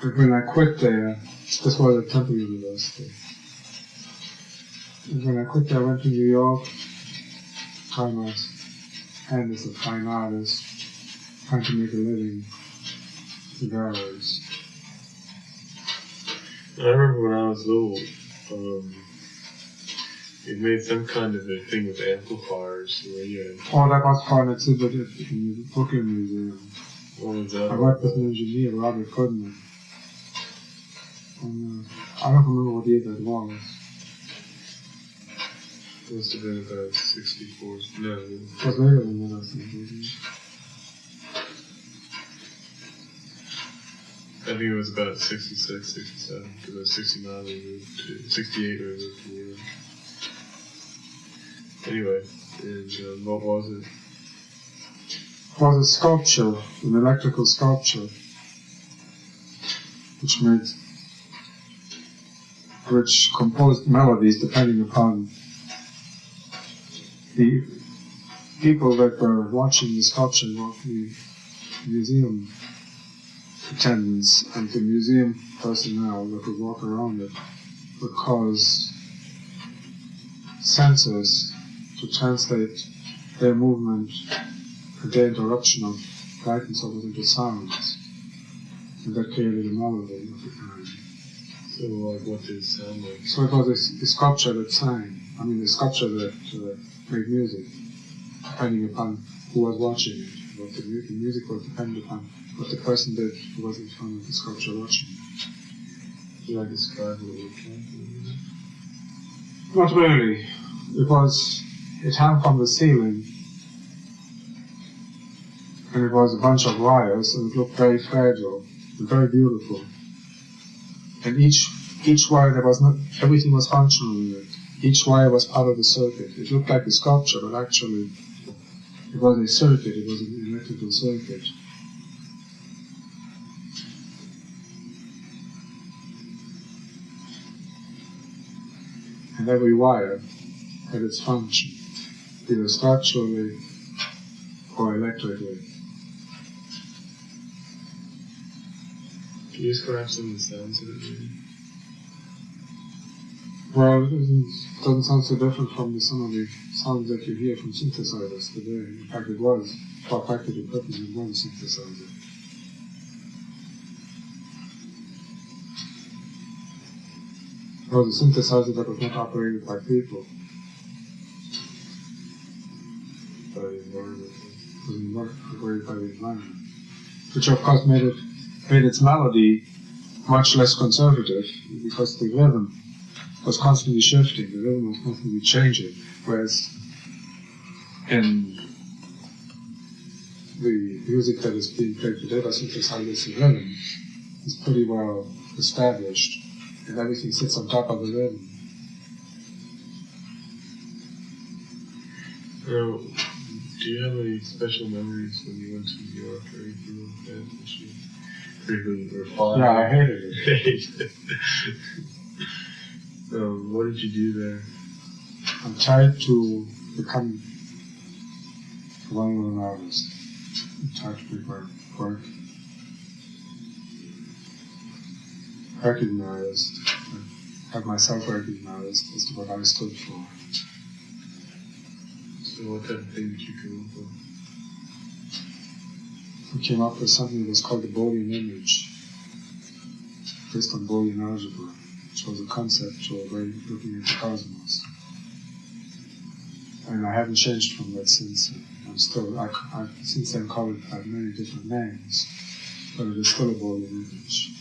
But when I quit there, this was at Temple University. And when I quit there, I went to New York, trying my hand as a fine artist, trying to make a living in galleries. I remember when I was little, you made some kind of a thing with amplifiers where you had... Oh, that was for an exhibit in the Brooklyn Museum. What was that? I worked with an engineer, Robert Goodman. And, I don't remember what year that was. It must have been about 64. No. It was later than that, I think. I think it was about 66, 67, because it was 69 we moved to, 68 we moved to New York. Anyway, and what was it? It was a sculpture, an electrical sculpture, which composed melodies depending upon the people that were watching the sculpture, the museum attendants and the museum personnel that would walk around it would cause sensors to translate their movement and their interruption of guidance over into sounds. And that created a melody of the kind. So, like, what did it sound like? So it was a sculpture that sang. I mean, a sculpture that made music, depending upon who was watching it. What the music was dependent upon what the person did who was in front of the sculpture watching it. Did I describe what it looked like? Not really. It hung from the ceiling, and it was a bunch of wires, and it looked very fragile and very beautiful. And each wire, everything was functional in it. Each wire was part of the circuit. It looked like a sculpture, but actually it was a circuit, it was an electrical circuit. And every wire had its function, either structurally or electrically. Can you describe some of the sounds of it, maybe? Well, it doesn't sound so different from some of the sounds that you hear from synthesizers today. In fact, it was, for practical purposes, it was a synthesizer. It was a synthesizer that was not operated by people. By the environment. It was not operated by the environment. Which of course made its melody much less conservative, because the rhythm was constantly shifting, the rhythm was constantly changing, whereas in the music that is being played today by synthesizers, the rhythm is pretty well established, and everything sits on top of the rhythm. Now, do you have any special memories when you went to New York or anything like that? Yeah, I hated it. What did you do there? I tried to become a well-known artist. I tried to make my work recognized, have myself recognized as to what I stood for. So what type of thing did you come up with? We came up with something that was called the Boolean image, based on Boolean algebra, which was a conceptual way of looking at the cosmos. And I haven't changed from that since. I'm still, I since then called it by many different names, but it is still a Boolean image.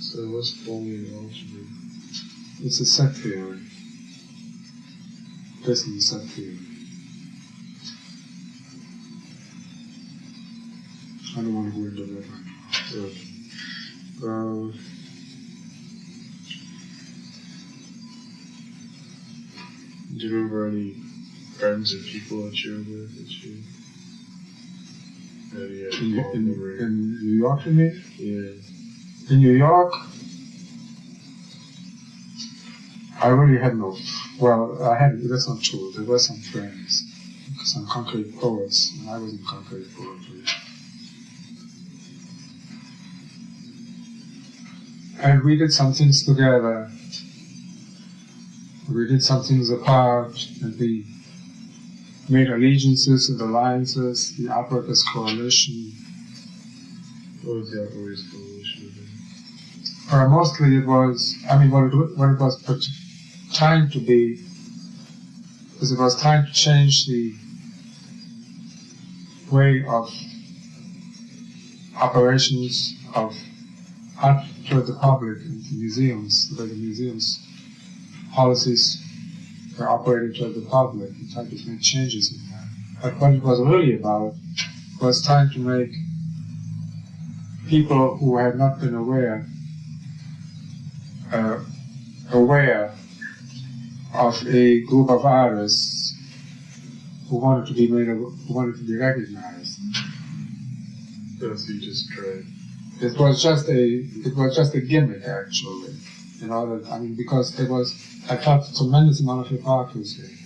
So what's Boolean algebra? It's a set theory, based on the set theory. I don't want to go into that right now. Do you remember any friends or people that you were with that you had in New York, you mean? Yeah. In New York, I really had no. Well, I had. That's not true. There were some friends, some concrete poets, and I was in concrete poetry. And we did some things together. We did some things apart, and we made allegiances and alliances. We operated as coalition. What was the operator's coalition? Mostly it was, I mean, what it was trying to be, is it was trying to change the way of operations of art toward the public in the museums, the way the museums policies were operating toward the public, and trying to make changes in that. But what it was really about was trying to make people who had not been aware of a group of artists who wanted to be recognized. So you just tried. It was just a gimmick, actually. You know, that, I mean, because I felt a tremendous amount of hypocrisy.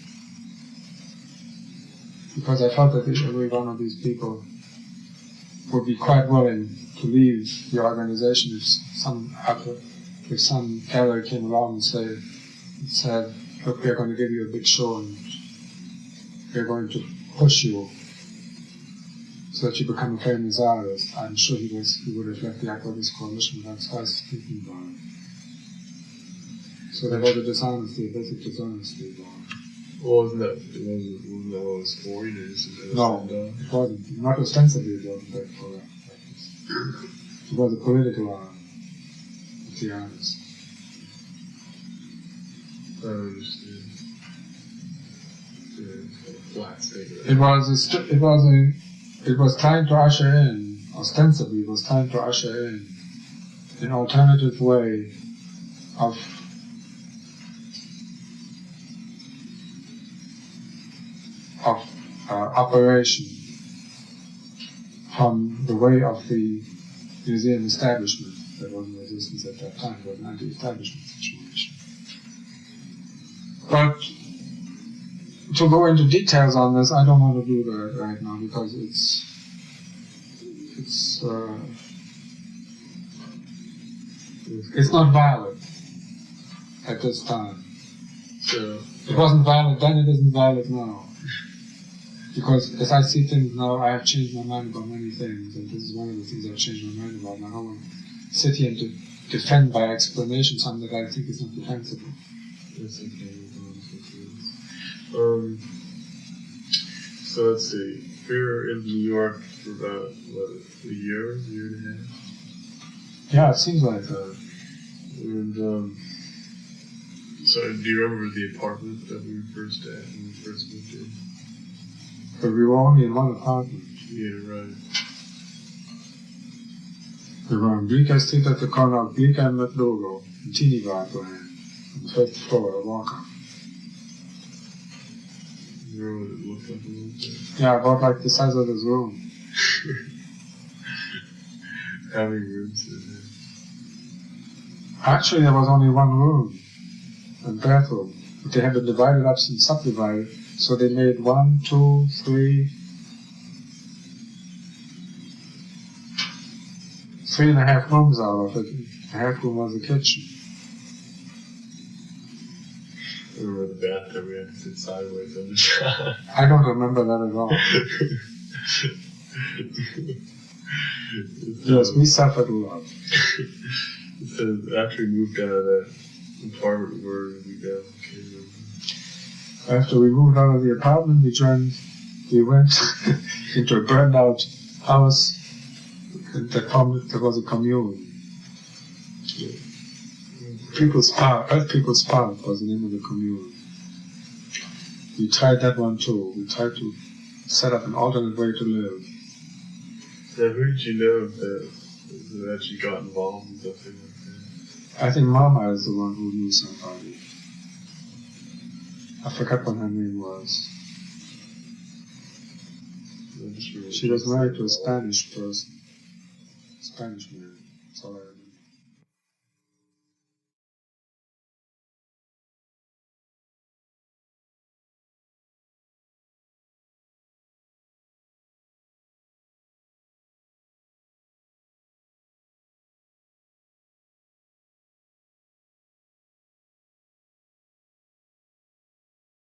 Because I felt that every one of these people would be quite willing to leave the organization if some gallery came along and said, look, we're going to give you a big show and we're going to push you so that you become a famous artist. I'm sure he would have left the Activist Coalition without twice thinking about it. So there was a dishonesty, a basic dishonesty about it. Well, wasn't that what it was for? No, it wasn't. Not ostensibly it wasn't that for that purpose. It was a political art of the artist. I don't understand. Yeah, flat statement. It was trying to usher in, ostensibly it was trying to usher in an alternative way of operation from the way of the museum establishment that was in existence at that time. It was an anti-establishment situation. But to go into details on this, I don't want to do that right now because it's not valid at this time. So it wasn't valid then, it isn't valid now. Because as I see things now, I have changed my mind about many things, and this is one of the things I've changed my mind about. And I don't want to sit here and to defend by explanation something that I think is not defensible. That's okay. So let's see. We were in New York for about, a year and a half? Yeah, it seems like that. And, so do you remember the apartment that we were first at when we first moved in? But we were only in one apartment. Yeah, right. We were on Bleecker Street at the corner of Bleecker and McDougal, in Teeny-Bar Lane, on the first floor, a walk-up. You remember what it looked like a little bit? Yeah, about like the size of this room. How many rooms is it? Actually, there was only one room, a bathroom. But they have it divided up and subdivided. So they made 1, 2, 3, 3.5 rooms out of it. A half room was the kitchen. I remember the bathroom, we had to sit sideways on the shot. I don't remember that at all. Yes, we suffered a lot. It says after we moved out of that apartment, where did we go? I can't remember. After we moved out of the apartment, we went into a burned out house. There was a commune. Earth People's Park was the name of the commune. We tried that one too. We tried to set up an alternate way to live. Now, who did you know that actually got involved in something like that? I think Mama is the one who knew somebody. I forgot what her name was. She was married to a Spanish person. Spanish man. That's all I